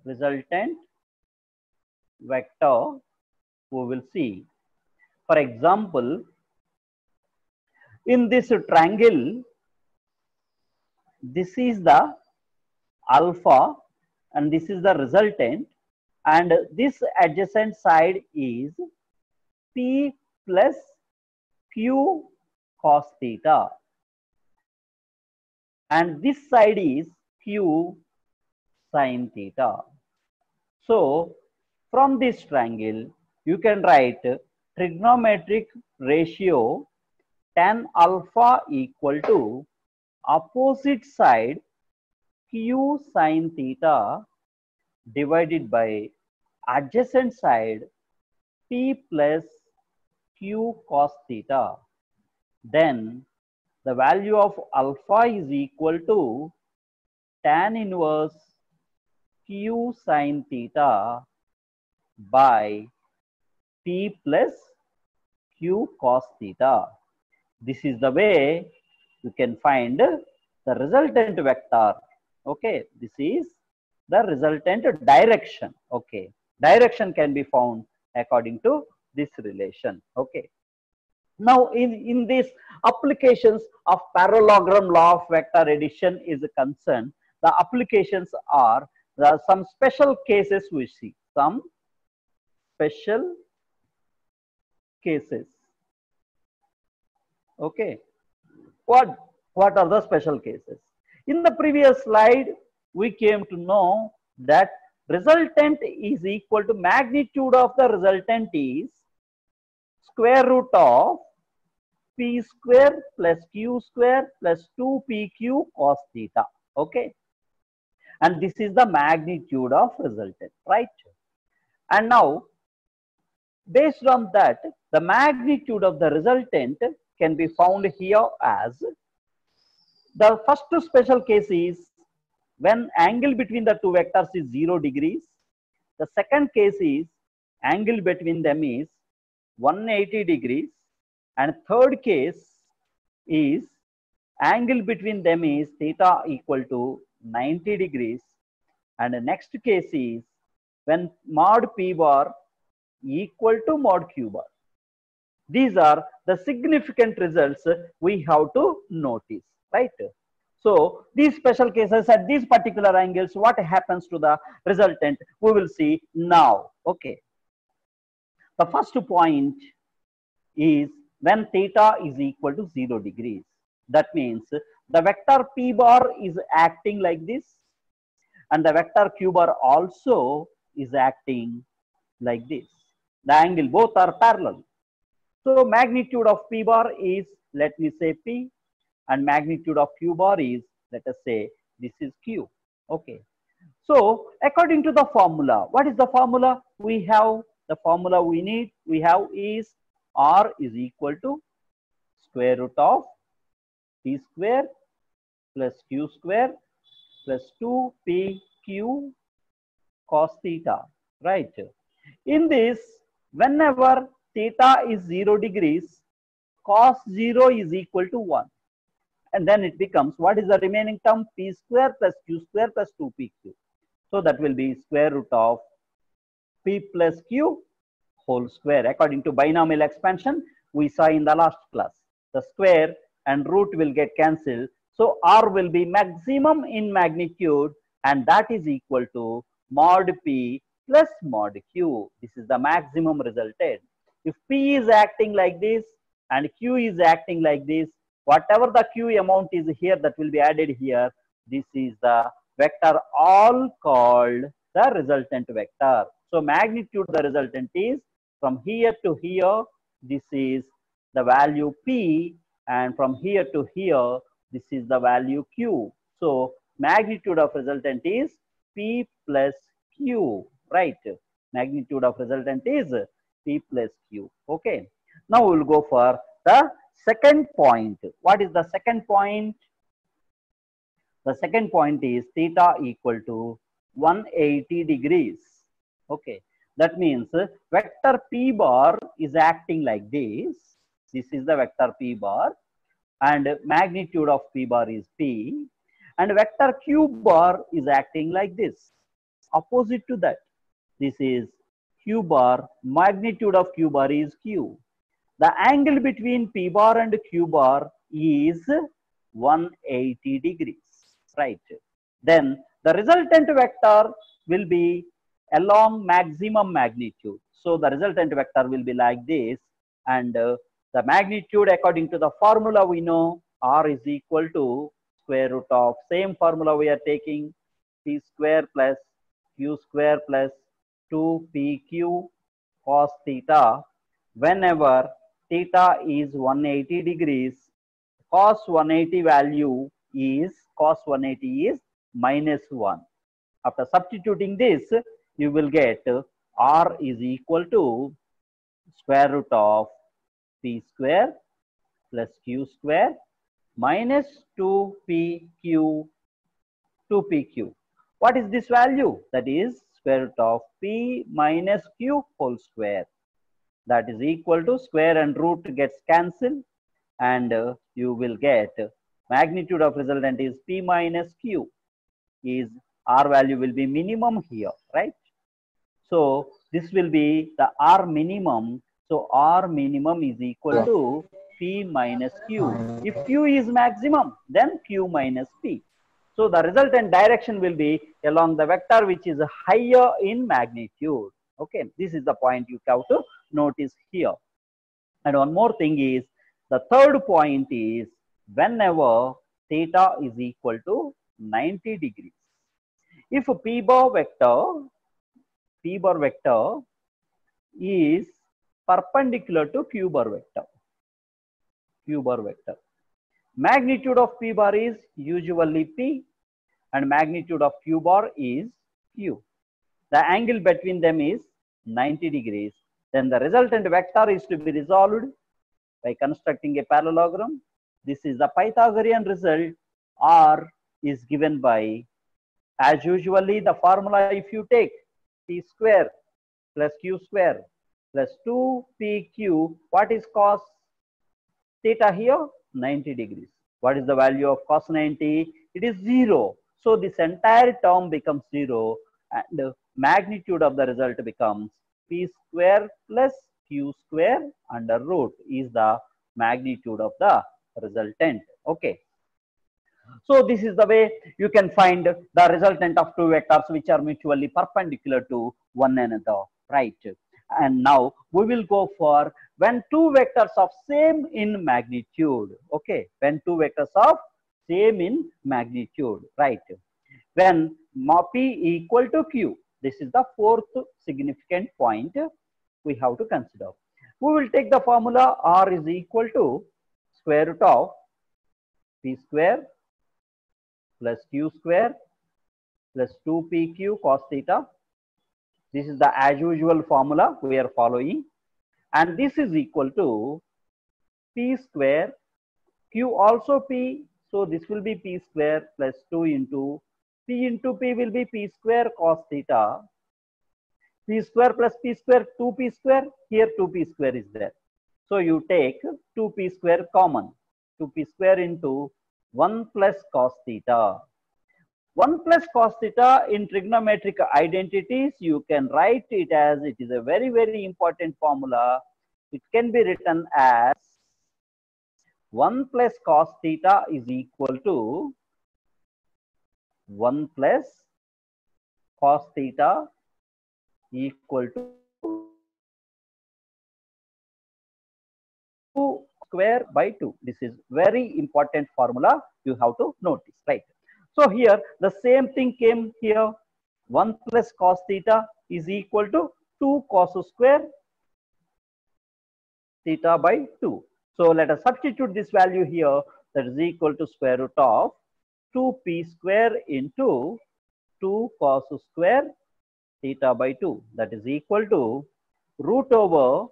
A: resultant vector we will see. For example, in this triangle, this is the alpha and this is the resultant, and this adjacent side is P plus Q cos theta, and this side is Q sin theta. So from this triangle, you can write trigonometric ratio tan alpha equal to opposite side Q sin theta divided by adjacent side P plus Q cos theta. Then the value of alpha is equal to tan inverse Q sin theta by P plus Q cos theta. This is the way you can find the resultant vector. Okay, this is the resultant direction. Okay, direction can be found according to this relation. Okay. Now in this applications of parallelogram law of vector addition is concerned, the applications are some special cases we see. Some special cases. Okay. What are the special cases? In the previous slide, we came to know that resultant is equal to magnitude of the resultant is square root of p square plus q square plus 2pq cos theta. Okay. And this is the magnitude of resultant, right? And now, based on that, the magnitude of the resultant can be found here as the first special case is when angle between the two vectors is 0 degrees. The second case is angle between them is 180 degrees. And third case is angle between them is theta equal to 90 degrees. And the next case is when mod p bar equal to mod q bar. These are the significant results we have to notice, right? So these special cases at these particular angles, what happens to the resultant, we will see now. Okay. The first point is when theta is equal to 0 degrees. That means the vector p bar is acting like this, and the vector q bar also is acting like this. The angle both are parallel. So magnitude of p bar is, let me say p, and magnitude of q bar is, let us say this is q. Okay. So according to the formula, what is the formula? We have the formula we need. We have is r is equal to square root of p square plus q square plus 2pq cos theta, right? In this, whenever theta is 0 degrees, cos 0 is equal to 1. And then it becomes, what is the remaining term? P square plus q square plus 2pq. So that will be square root of p plus q whole square. According to binomial expansion, we saw in the last class, the square and root will get cancelled. So r will be maximum in magnitude, and that is equal to mod p plus mod q. This is the maximum resultant. If p is acting like this and q is acting like this, whatever the q amount is here, that will be added here. This is the vector all called the resultant vector. So magnitude of the resultant is from here to here, this is the value p, and from here to here, this is the value q. So magnitude of resultant is p plus q, right? Magnitude of resultant is p plus q. Okay. Now we will go for the second point. What is the second point? The second point is theta equal to 180 degrees. Okay. That means vector p bar is acting like this. This is the vector p bar, and magnitude of p bar is p, and vector q bar is acting like this. Opposite to that, this is q bar, magnitude of q bar is q. The angle between p bar and q bar is 180 degrees, right? Then the resultant vector will be along maximum magnitude. So the resultant vector will be like this, and the magnitude according to the formula we know, r is equal to square root of, same formula we are taking, p square plus q square plus 2pq cos theta. Whenever theta is 180 degrees, cos 180 value is, cos 180 is minus 1. After substituting this, you will get r is equal to square root of p square plus q square minus 2pq. What is this value? That is square root of p minus q whole square. That is equal to, square and root gets cancelled, and you will get magnitude of resultant is p minus q, is r value will be minimum here, right? So this will be the r minimum. So r minimum is equal to p minus q. If q is maximum, then q minus p. So the resultant direction will be along the vector which is higher in magnitude. Okay, this is the point you have to notice here. And one more thing is, the third point is whenever theta is equal to 90 degrees. If p bar vector P bar vector is perpendicular to Q bar vector. Q bar vector. Magnitude of P bar is usually P and magnitude of Q bar is Q. The angle between them is 90 degrees. Then the resultant vector is to be resolved by constructing a parallelogram. This is the Pythagorean result. R is given by, as usually, the formula if you take P square plus Q square plus 2PQ, what is cos theta here? 90 degrees. What is the value of cos 90? It is 0. So this entire term becomes 0 and the magnitude of the result becomes P square plus Q square under root is the magnitude of the resultant. Okay. So this is the way you can find the resultant of two vectors which are mutually perpendicular to one another, right? And now we will go for when two vectors of same in magnitude. Okay, when two vectors of same in magnitude, right? When P equal to Q. This is the fourth significant point we have to consider. We will take the formula R is equal to square root of P square plus Q square plus 2PQ cos theta. This is the as usual formula we are following. And this is equal to P square, Q also P. So this will be P square plus 2 into P will be P square cos theta. P square plus P square, 2P square. Here 2P square is there. So you take 2P square common. 2P square into 1 plus cos theta. 1 plus cos theta in trigonometric identities, you can write it as, it is a very, very important formula. It can be written as 1 plus cos theta is equal to 1 plus cos theta equal to 2 square by 2. This is very important formula you have to notice, right? So here the same thing came here. 1 plus cos theta is equal to 2 cos square theta by 2. So let us substitute this value here. That is equal to square root of 2P square into 2 cos square theta by 2. That is equal to root over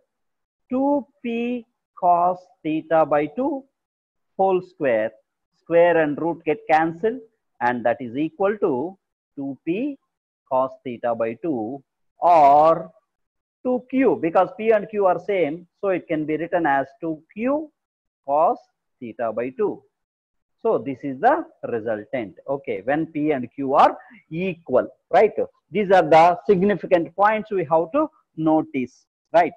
A: 2P cos theta by 2 whole square. Square and root get cancelled, and that is equal to 2P cos theta by 2 or 2Q, because P and Q are same, so it can be written as 2Q cos theta by 2. So this is the resultant, okay, when P and Q are equal, right? These are the significant points we have to notice, right?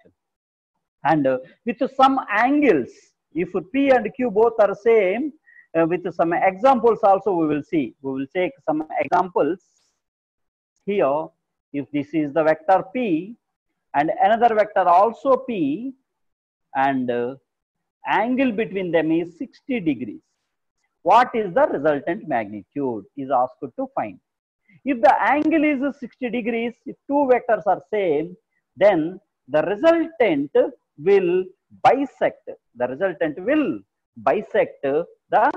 A: And with some angles, if P and Q both are same, with some examples also we will see. We will take some examples here. If this is the vector P and another vector also P, and angle between them is 60 degrees. What is the resultant magnitude is asked to find. If the angle is 60 degrees, if two vectors are same, then the resultant will bisect. The resultant will bisect the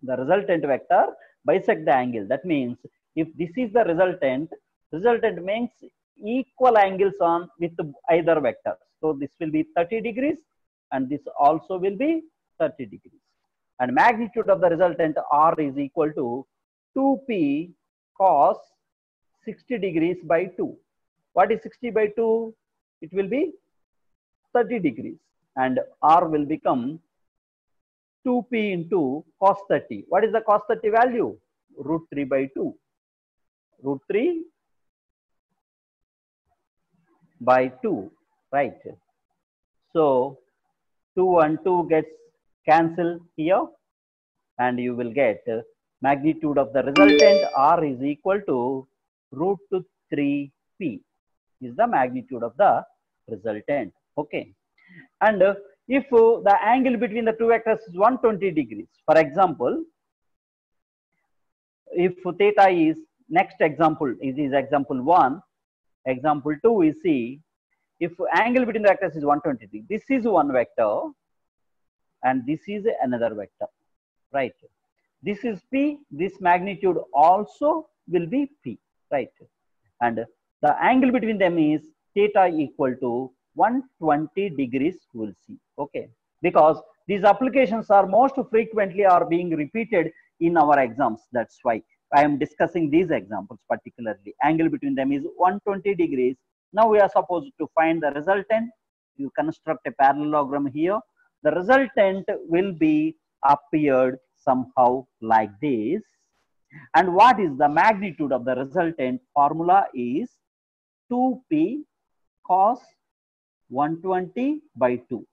A: resultant vector, bisect the angle. That means if this is the resultant means equal angles on with either vectors. So this will be 30 degrees and this also will be 30 degrees. And magnitude of the resultant R is equal to 2P cos 60 degrees by 2. What is 60 by 2? It will be 30 degrees. And R will become 2P into cos 30. What is the cos 30 value? Root 3 by 2. Root 3 by 2, right? So 2 and 2 gets cancelled here, and you will get magnitude of the resultant R is equal to root 3P is the magnitude of the resultant. Okay, and if the angle between the two vectors is 120 degrees, for example, if theta is, next example is example 1, Example 2, we see if angle between the vectors is 120 degrees, this is one vector and this is another vector, right? This is P, this magnitude also will be P, right? And the angle between them is theta equal to 120 degrees, we'll see, okay? Because these applications are most frequently are being repeated in our exams. That's why I am discussing these examples particularly. Angle between them is 120 degrees. Now we are supposed to find the resultant. You construct a parallelogram here. The resultant will be appeared somehow like this. And what is the magnitude of the resultant? Formula is 2p cos 120 by 2.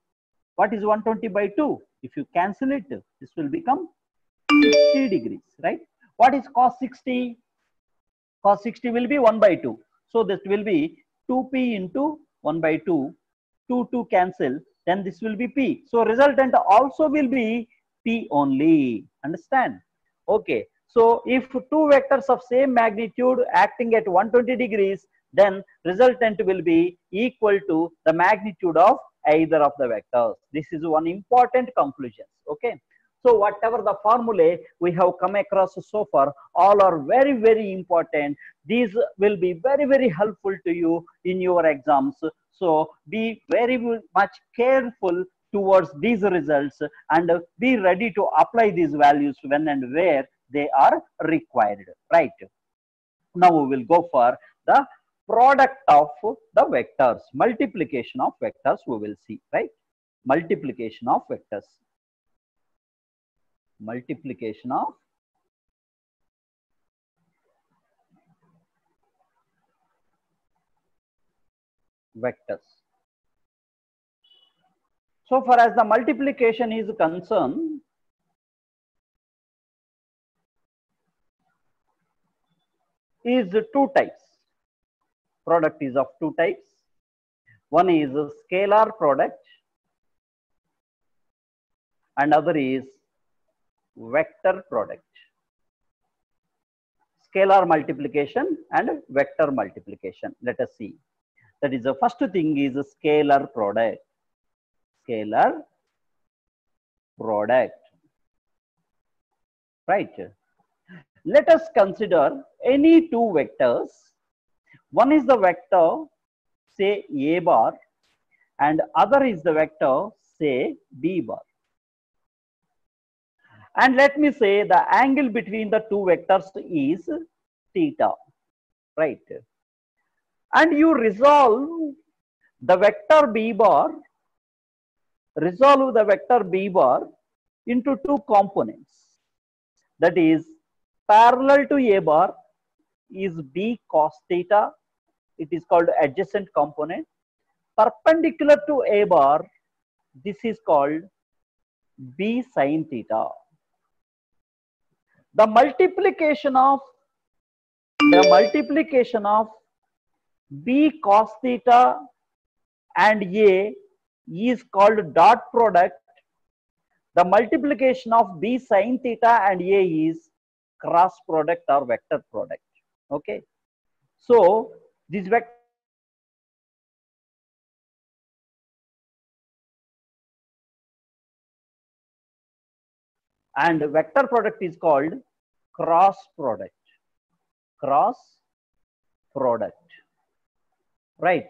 A: What is 120 by 2? If you cancel it, this will become 60 degrees, right? What is cos 60? Cos 60 will be 1 by 2. So this will be 2p into 1 by 2. 2 cancel, then this will be p. So resultant also will be p only. Understand? Okay. So if two vectors of same magnitude acting at 120 degrees, then resultant will be equal to the magnitude of either of the vectors. This is one important conclusion. Okay. So whatever the formulae we have come across so far, all are very, very important. These will be very, very helpful to you in your exams. So be very much careful towards these results and be ready to apply these values when and where they are required, right? Now we will go for the product of the vectors, multiplication of vectors we will see, right? Multiplication of vectors. Multiplication of vectors. So far as the multiplication is concerned, is two types. Product is of two types. One is a scalar product and other is vector product. Scalar multiplication and vector multiplication. Let us see. That is the first thing is a scalar product. Scalar product. Right. Let us consider any two vectors. One is the vector, say A bar, and other is the vector, say B bar. And let me say the angle between the two vectors is theta, right? And you resolve the vector B bar, into two components. That is, parallel to A bar is B cos theta. It is called adjacent component. Perpendicular to A bar, this is called B sin theta. The multiplication of B cos theta and A is called dot product. The multiplication of B sin theta and A is cross product or vector product. Okay. So this vector and vector product is called cross product. Cross product. Right.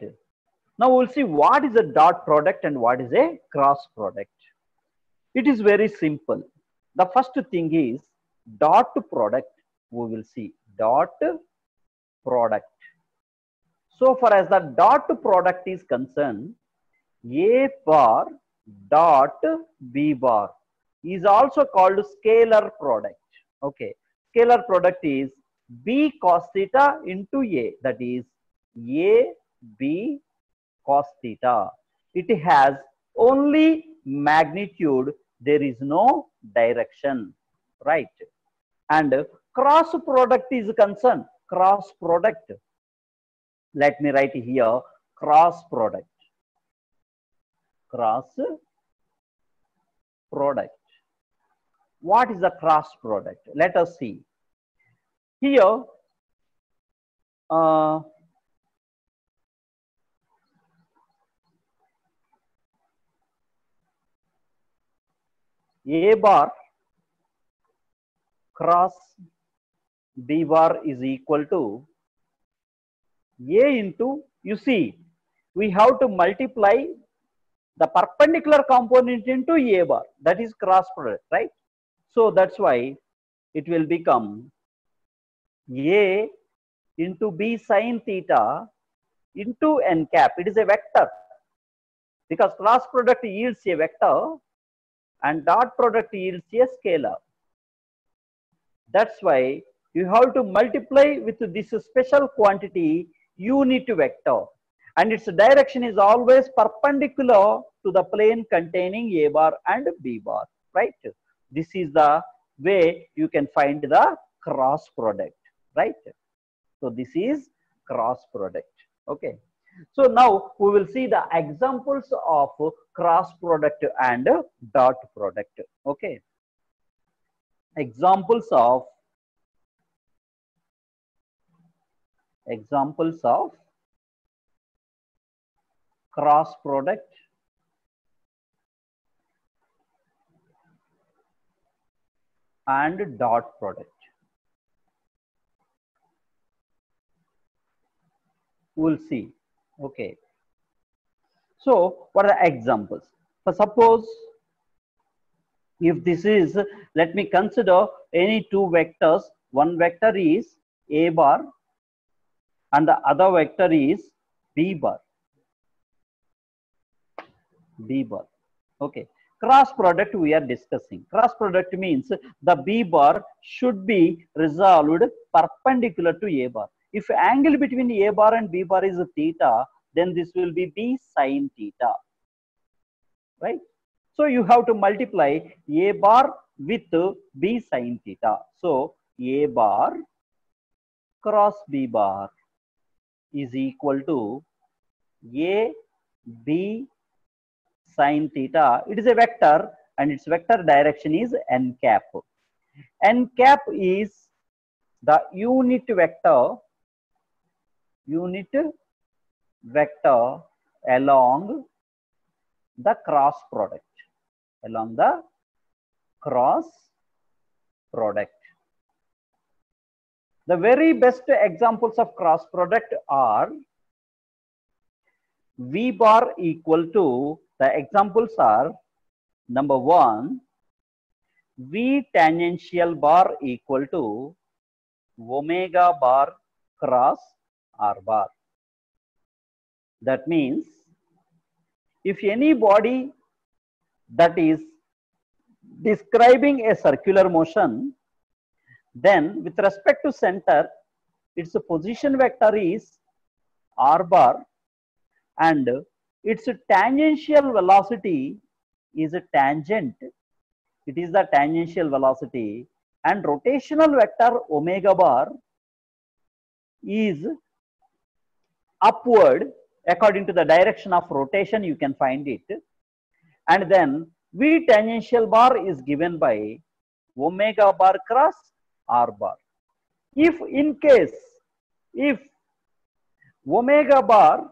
A: Now we'll see what is a dot product and what is a cross product. It is very simple. The first thing is dot product. We will see dot product. So far as the dot product is concerned, A bar dot B bar is also called scalar product. Okay. Scalar product is B cos theta into A. That is A B cos theta. It has only magnitude. There is no direction. Right. And cross product is concerned. Cross product. Let me write here cross product. Cross product. What is the cross product? Let us see. Here, A bar cross B bar is equal to A into, you see, we have to multiply the perpendicular component into A bar, that is cross product, right? So that's why it will become A into B sine theta into n cap. It is a vector because cross product yields a vector and dot product yields a scalar. That's why you have to multiply with this special quantity unit vector, and its direction is always perpendicular to the plane containing A bar and B bar, right? This is the way you can find the cross product, right? So this is cross product. Okay. So now we will see the examples of cross product and dot product. Okay. Examples of cross product and dot product. We'll see. Okay. So what are the examples? For suppose if this is, let me consider any two vectors. One vector is A bar and the other vector is B bar. Okay. Cross product we are discussing. Cross product means the B bar should be resolved perpendicular to A bar. If angle between A bar and B bar is theta, then this will be B sine theta, right? So you have to multiply A bar with B sine theta. So A bar cross B bar is equal to A B sine theta. It is a vector and its vector direction is n cap. N cap is the unit vector along the cross product. The very best examples of cross product are V bar equal to, the examples are, number 1, V tangential bar equal to omega bar cross R bar. That means if any body that is describing a circular motion, then with respect to center, its position vector is R bar and its tangential velocity is a tangent. It is the tangential velocity, and rotational vector omega bar is upward according to the direction of rotation. You can find it. And then V tangential bar is given by omega bar cross R bar. If omega bar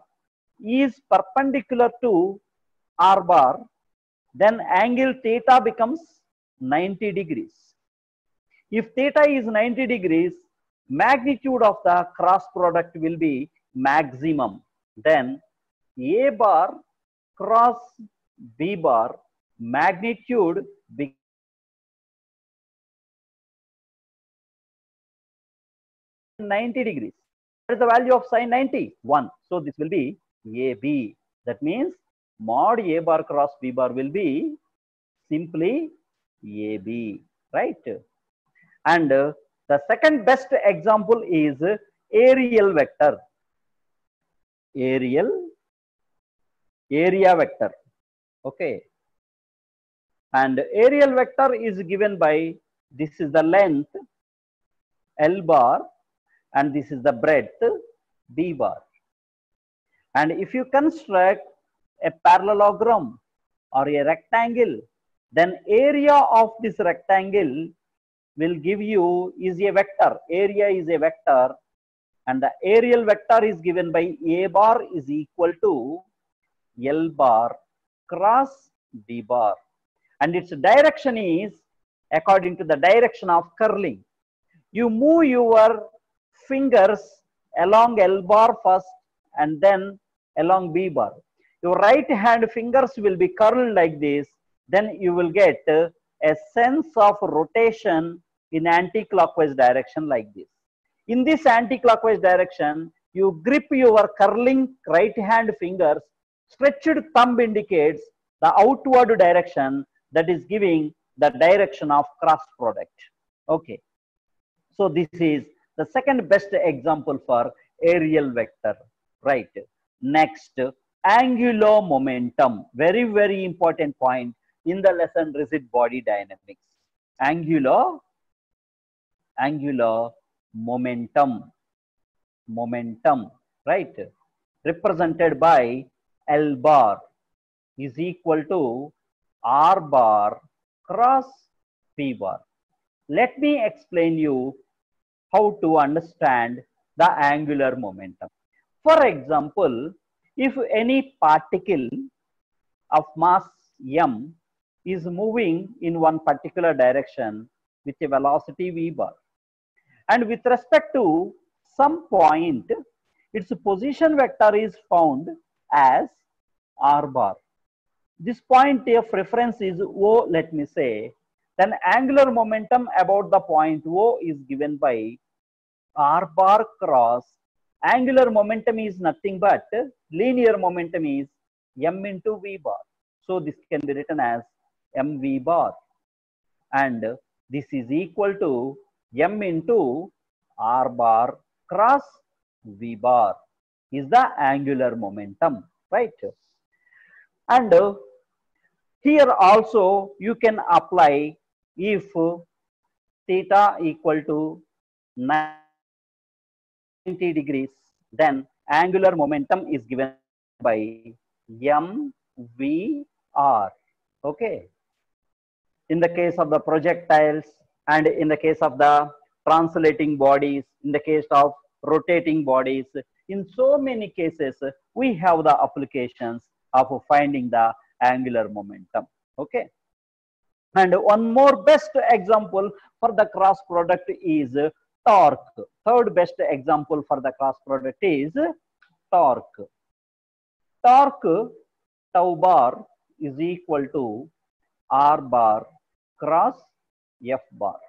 A: is perpendicular to R bar, then angle theta becomes 90 degrees. If theta is 90 degrees, magnitude of the cross product will be maximum. Then A bar cross B bar magnitude becomes 90 degrees. What is the value of sine 90? 1. So this will be AB. That means mod A bar cross B bar will be simply AB, right? And the second best example is aerial vector. Area vector. Okay. And aerial vector is given by, this is the length L bar and this is the breadth B bar. And if you construct a parallelogram or a rectangle, then area of this rectangle will give you is a vector. Area is a vector, and the aerial vector is given by A bar is equal to L bar cross B bar. and its direction is according to the direction of curling. You move your fingers along L bar first and then along B bar. Your right hand fingers will be curled like this. Then you will get a sense of rotation in anti-clockwise direction like this. In this anti-clockwise direction, you grip your curling right hand fingers. Stretched thumb indicates the outward direction, that is giving the direction of cross product. Okay. So this is the second best example for aerial vector, right? Next, angular momentum. Very, very important point in the lesson rigid body dynamics. Angular momentum, right? Represented by L bar is equal to R bar cross P bar. Let me explain you how to understand the angular momentum. For example, if any particle of mass m is moving in one particular direction with a velocity v bar, and with respect to some point, its position vector is found as r bar. This point of reference is O, let me say, then angular momentum about the point O is given by r bar cross. Angular momentum is nothing but linear momentum is m into v bar. So this can be written as mv bar, and this is equal to m into r bar cross v bar is the angular momentum, right? And here also you can apply if theta equal to 90 degrees, then angular momentum is given by mvr. Okay. In the case of the projectiles and in the case of the translating bodies, in the case of rotating bodies, in so many cases we have the applications of finding the angular momentum. Okay. And one more best example for the cross product is torque. Third best example for the cross product is torque. Torque tau bar is equal to r bar cross f bar,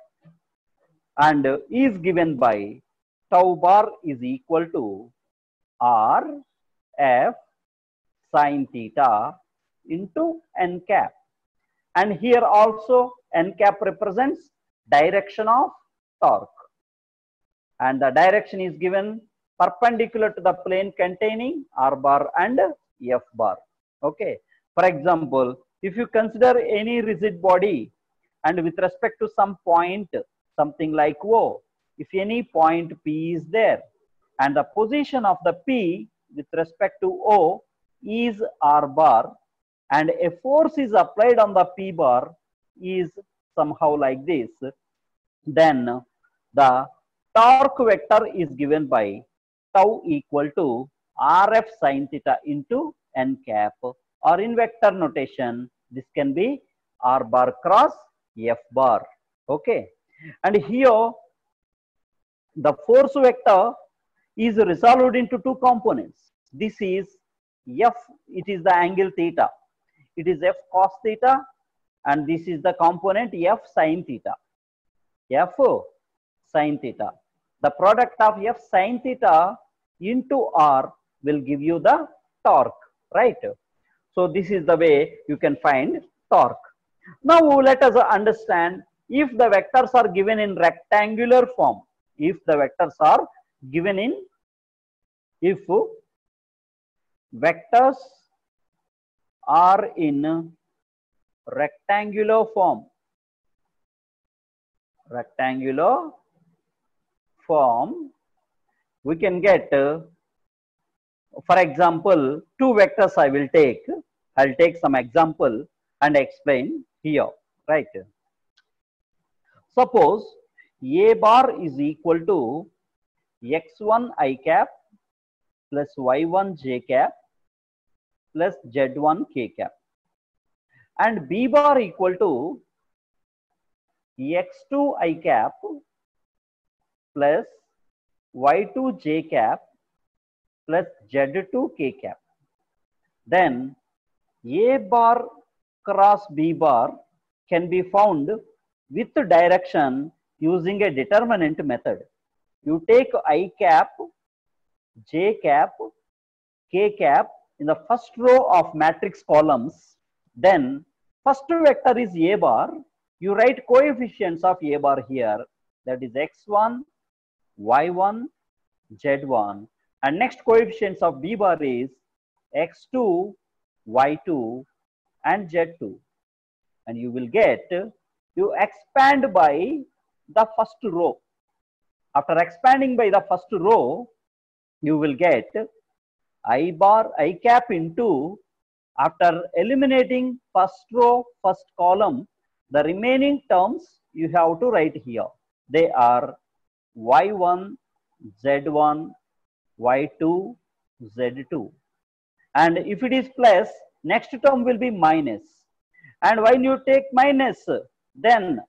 A: and is given by tau bar is equal to r f sin theta into n cap, and here also n cap represents direction of torque, and the direction is given perpendicular to the plane containing r bar and f bar. Okay. For example, if you consider any rigid body and with respect to some point, something like O, if any point P is there and the position of the P with respect to O is r bar, and a force is applied on the P bar is somehow like this, then the torque vector is given by tau equal to rf sin theta into n cap, or in vector notation this can be r bar cross f bar. Okay. And here the force vector is resolved into two components. This is f, it is the angle theta, it is f cos theta, and this is the component f sin theta, f sin theta. The product of f sin theta into r will give you the torque, right? So this is the way you can find torque. Now let us understand, if the vectors are given in rectangular form, if the vectors are given in, if vectors are in rectangular form, we can get, for example, two vectors I will take. I'll take some example and explain here, right? Suppose a bar is equal to x1 I cap plus y1 j cap plus z1 k cap. and B bar equal to X2 I cap plus Y2 J cap plus Z2 K cap. Then A bar cross B bar can be found with direction using a determinant method. You take I cap, J cap, K cap in the first row of matrix columns. Then first vector is A bar. You write coefficients of A bar here, that is X1, Y1, Z1, and next coefficients of B bar is X2, Y2 and Z2, and you will get, you expand by the first row. After expanding by the first row, you will get I bar, I cap into, after eliminating first row, first column, the remaining terms you have to write here. They are Y1, Z1, Y2, Z2. And if it is plus, next term will be minus. And when you take minus, then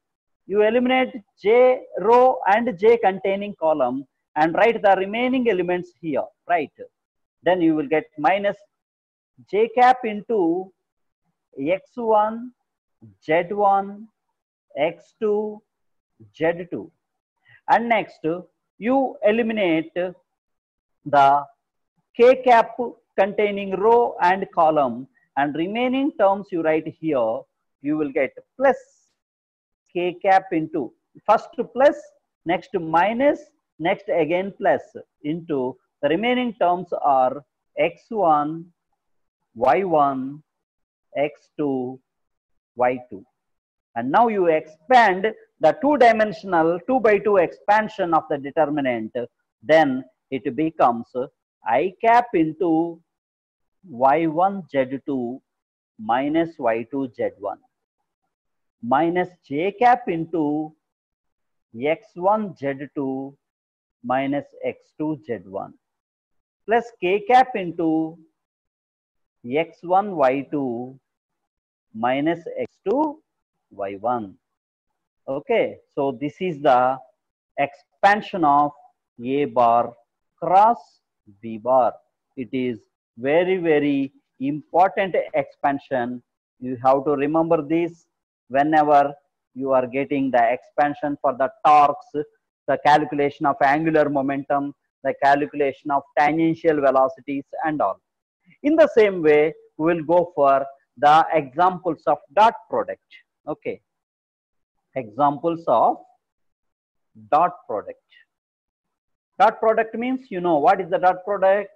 A: you eliminate J row and J containing column and write the remaining elements here, right? Then you will get minus J cap into X1, Z1, X2, Z2. And next, you eliminate the K cap containing row and column, and remaining terms you write here. You will get plus K cap into, first plus, next minus, next again plus, into the remaining terms are X1, Y1, X2, Y2. And now you expand the two-dimensional 2 by 2 expansion of the determinant. Then it becomes I cap into Y1 Z2 minus Y2 Z1 minus J cap into X1 Z2 minus X2 Z1 plus K cap into X1 Y2 minus X2 Y1. Okay, so this is the expansion of A bar cross B bar. It is very, very important expansion. You have to remember this whenever you are getting the expansion for the torques, the calculation of angular momentum, the calculation of tangential velocities and all. In the same way, we will go for the examples of dot product. Okay, examples of dot product. Dot product means, you know what is the dot product?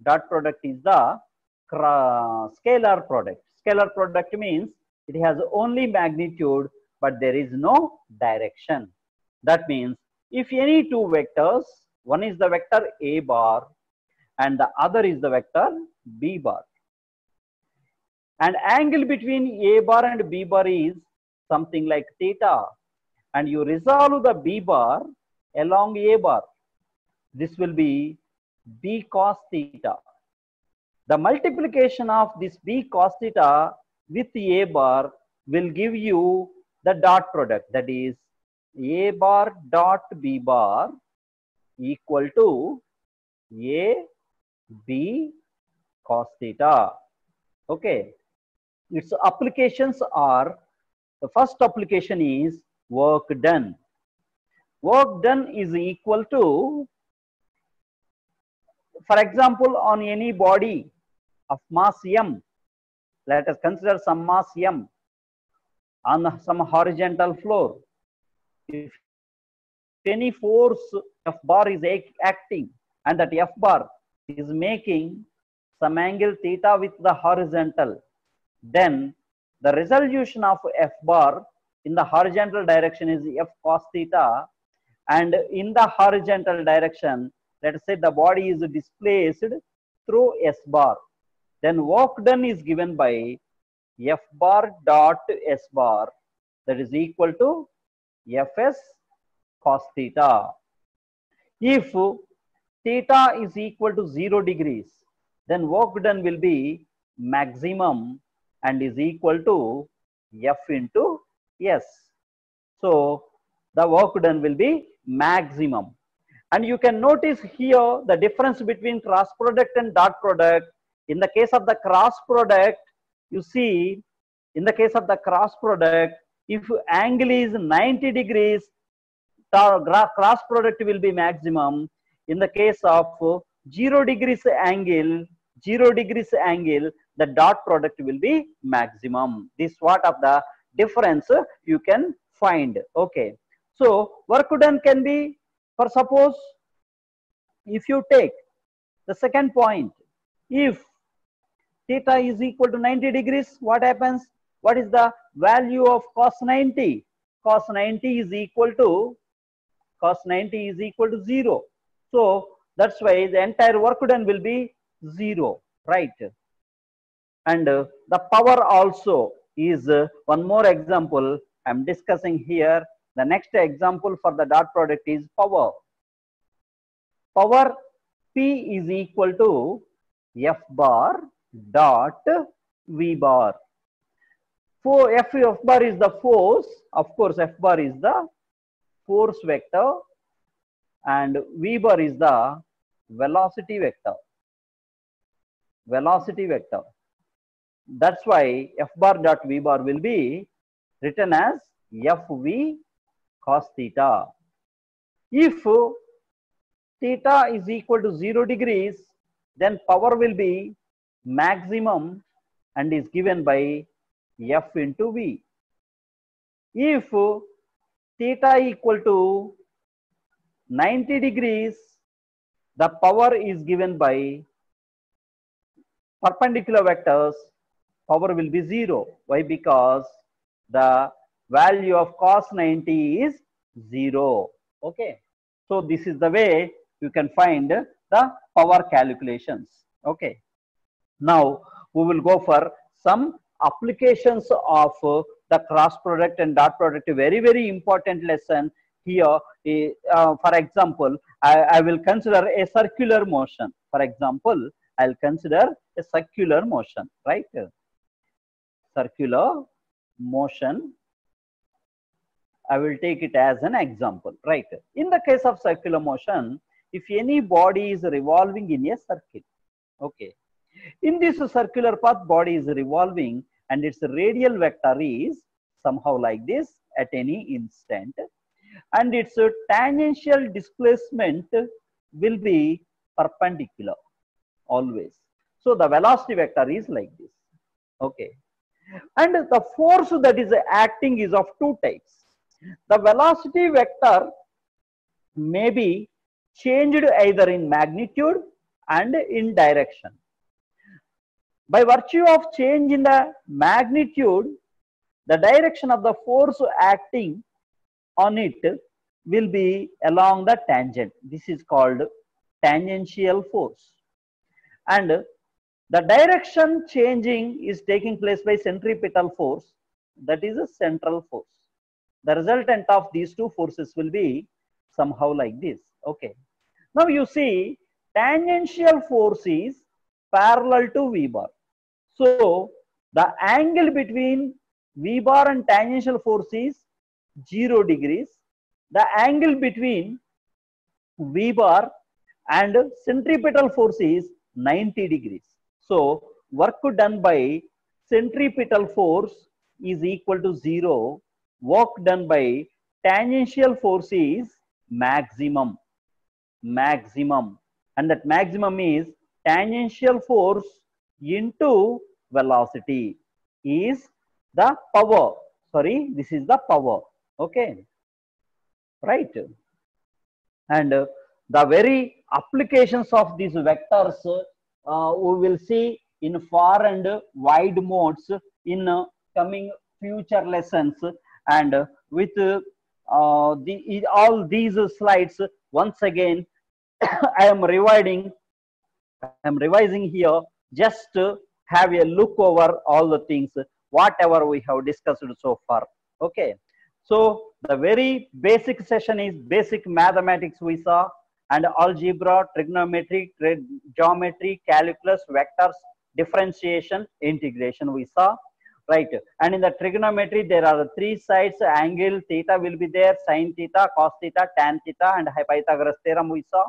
A: Dot product is the scalar product. Scalar product means it has only magnitude, but there is no direction. That means if any two vectors, one is the vector A bar and the other is the vector B bar, and angle between A bar and B bar is something like theta, and you resolve the B bar along A bar, this will be B cos theta. The multiplication of this B cos theta with A bar will give you the dot product, that is A bar dot B bar equal to A B cos theta. Okay, its applications are, the first application is work done. Work done is equal to, for example, on any body of mass m, let us consider some mass m on some horizontal floor. If any force F bar is acting and that F bar is making some angle theta with the horizontal, then the resolution of F bar in the horizontal direction is F cos theta, and in the horizontal direction, let us say the body is displaced through S bar. Then work done is given by F bar dot S bar, that is equal to Fs cos theta. If theta is equal to 0 degrees, then work done will be maximum, and is equal to F into S. So the work done will be maximum. And you can notice here the difference between cross product and dot product. In the case of the cross product, you see, in the case of the cross product, if angle is 90 degrees, cross product will be maximum. In the case of 0 degrees angle, the dot product will be maximum. This what of the difference you can find. Okay. So work done can be, for suppose, if you take the second point, if theta is equal to 90 degrees, what happens? What is the value of cos 90? Cos 90 is equal to 0. So that's why the entire work done will be 0, right? And the power also is one more example I'm discussing here. The next example for the dot product is power. Power P is equal to F bar dot V bar. For F bar is the force, of course F bar is the force vector, and V bar is the velocity vector. That's why F bar dot V bar will be written as FV cos theta. If theta is equal to 0 degrees, then power will be maximum and is given by F into V. If theta equal to 90 degrees, the power is given by perpendicular vectors, power will be 0. Why? Because the value of cos 90 is 0. Okay. So this is the way you can find the power calculations. Okay. Now we will go for some applications of the cross product and dot product. A very, very important lesson here. For example, I will consider a circular motion. For example, I'll consider a circular motion, right? Circular motion. I will take it as an example, right? In the case of circular motion, if any body is revolving in a circle, okay, in this circular path, body is revolving and its radial vector is somehow like this at any instant, and its tangential displacement will be perpendicular always. So the velocity vector is like this, okay. And the force that is acting is of two types. The velocity vector may be changed either in magnitude and in direction. By virtue of change in the magnitude, the direction of the force acting on it will be along the tangent. This is called tangential force. And the direction changing is taking place by centripetal force, that is a central force. The resultant of these two forces will be somehow like this. Okay. Now you see, tangential force is parallel to V bar. So the angle between V bar and tangential force is 0 degrees. The angle between V bar and centripetal force is 90 degrees. So work done by centripetal force is equal to 0. Work done by tangential force is maximum. And that maximum is tangential force into velocity is the power. Sorry, this is the power. Okay. Right. And the very applications of these vectors we will see in far and wide modes in coming future lessons. And with all these slides, once again, I am revising here just to have a look over all the things, whatever we have discussed so far. Okay. So the very basic session is basic mathematics we saw, and algebra, trigonometry, geometry, calculus, vectors, differentiation, integration we saw. right? And in the trigonometry, there are three sides: angle theta will be there, sin theta, cos theta, tan theta, and Pythagoras theorem we saw.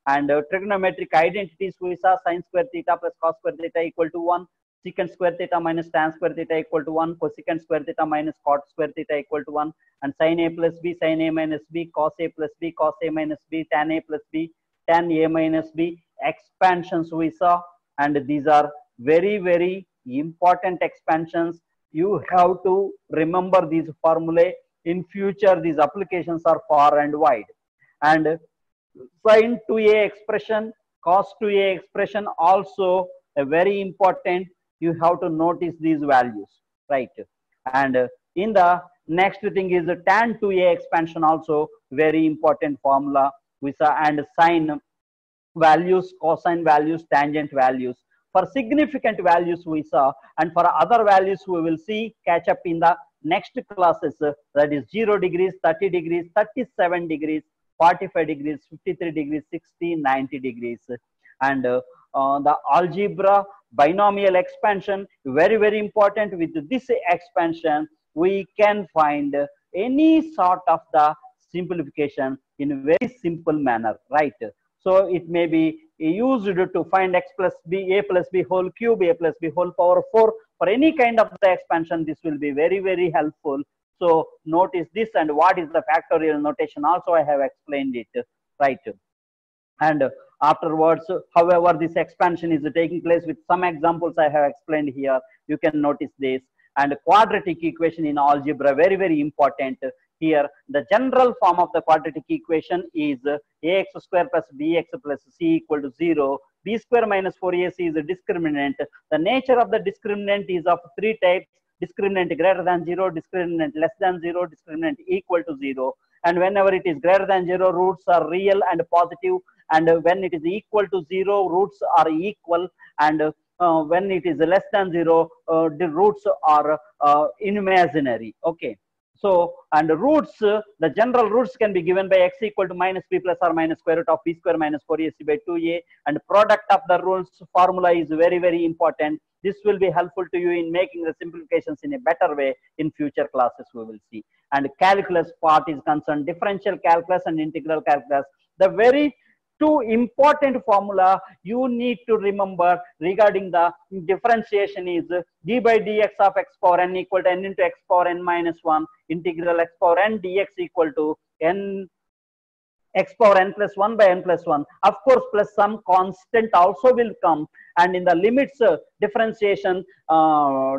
A: And trigonometric identities we saw: sin square theta plus cos square theta equal to 1, secant square theta minus tan square theta equal to 1, cosecant square theta minus cot square theta equal to 1, and sin A plus B, sin A minus B, cos A plus B, cos A minus B, tan A plus B, tan A minus B. Expansions we saw, and these are very, very important expansions. You have to remember these formulae. In future, these applications are far and wide. And sin 2a expression, cos 2a expression also a very important. You have to notice these values, right? And in the next thing is tan 2a expansion, also very important formula we saw, and sine values, cosine values, tangent values. For significant values we saw, and for other values we will see catch up in the next classes, that is 0 degrees, 30 degrees, 37 degrees, 45 degrees, 53 degrees, 60, 90 degrees. And the algebra binomial expansion, very, very important. With this expansion, we can find any sort of the simplification in a very simple manner, right? So it may be used to find x plus b, a plus b whole cube, a plus b whole power 4. For any kind of the expansion, this will be very, very helpful. So notice this, and what is the factorial notation also I have explained it, right? And afterwards, however, this expansion is taking place with some examples I have explained here. You can notice this. And quadratic equation in algebra, very, very important. Here, the general form of the quadratic equation is ax square plus bx plus c equal to 0. B square minus 4ac is a discriminant. The nature of the discriminant is of three types: discriminant greater than 0, discriminant less than 0, discriminant equal to 0. And whenever it is greater than 0, roots are real and positive. And when it is equal to 0, roots are equal. And when it is less than 0, the roots are imaginary. Okay. So, and roots, the general roots can be given by x equal to minus b plus or minus square root of b square minus 4ac by 2a. And product of the rules formula is very, very important. This will be helpful to you in making the simplifications in a better way. In future classes we will see. And calculus part is concerned, differential calculus and integral calculus. The very two important formula you need to remember regarding the differentiation is d by dx of x power n equal to n into x power n minus 1, integral x power n dx equal to n x power n plus 1 by n plus 1. Of course, plus some constant also will come. And in the limits differentiation,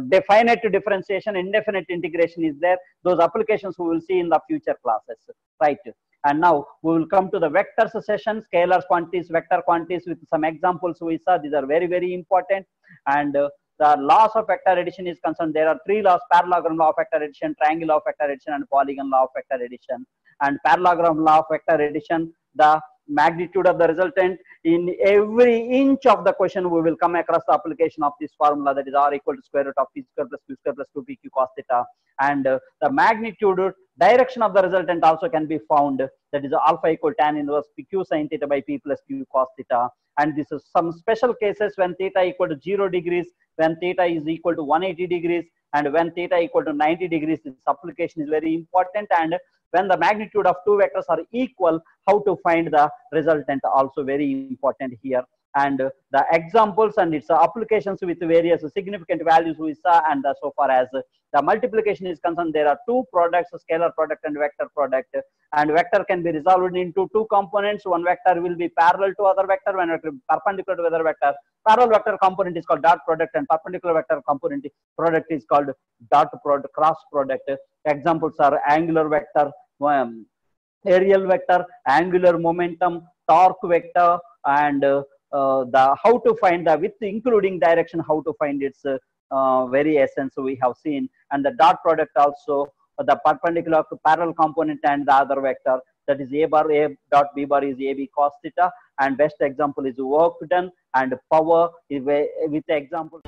A: definite differentiation, indefinite integration is there. Those applications we will see in the future classes, right? And now we will come to the vectors session, scalars, quantities, vector quantities, with some examples we saw. These are very, very important. And the laws of vector addition is concerned. There are three laws: parallelogram law of vector addition, triangle law of vector addition, and polygon law of vector addition. And parallelogram law of vector addition, the magnitude of the resultant, in every inch of the question we will come across the application of this formula, that is r equal to square root of p square plus q square plus 2pq cos theta. And the magnitude direction of the resultant also can be found, that is alpha equal tan inverse pq sin theta by p plus q cos theta. And this is some special cases when theta equal to 0 degrees, when theta is equal to 180 degrees, and when theta equal to 90 degrees. This application is very important. And when the magnitude of two vectors are equal, how to find the resultant also very important here. And the examples and its applications with various significant values we saw. And so far as the multiplication is concerned, there are two products, scalar product and vector product. And vector can be resolved into two components. One vector will be parallel to other vector, one vector perpendicular to other vector. Parallel vector component is called dot product, and perpendicular vector component product is called dot product, cross product. Examples are angular vector, aerial vector, angular momentum, torque vector, and the how to find the with including direction, how to find its very essence we have seen. And the dot product also, the perpendicular to parallel component and the other vector, that is a bar, a dot b bar is ab cos theta. And best example is work done and power with the example.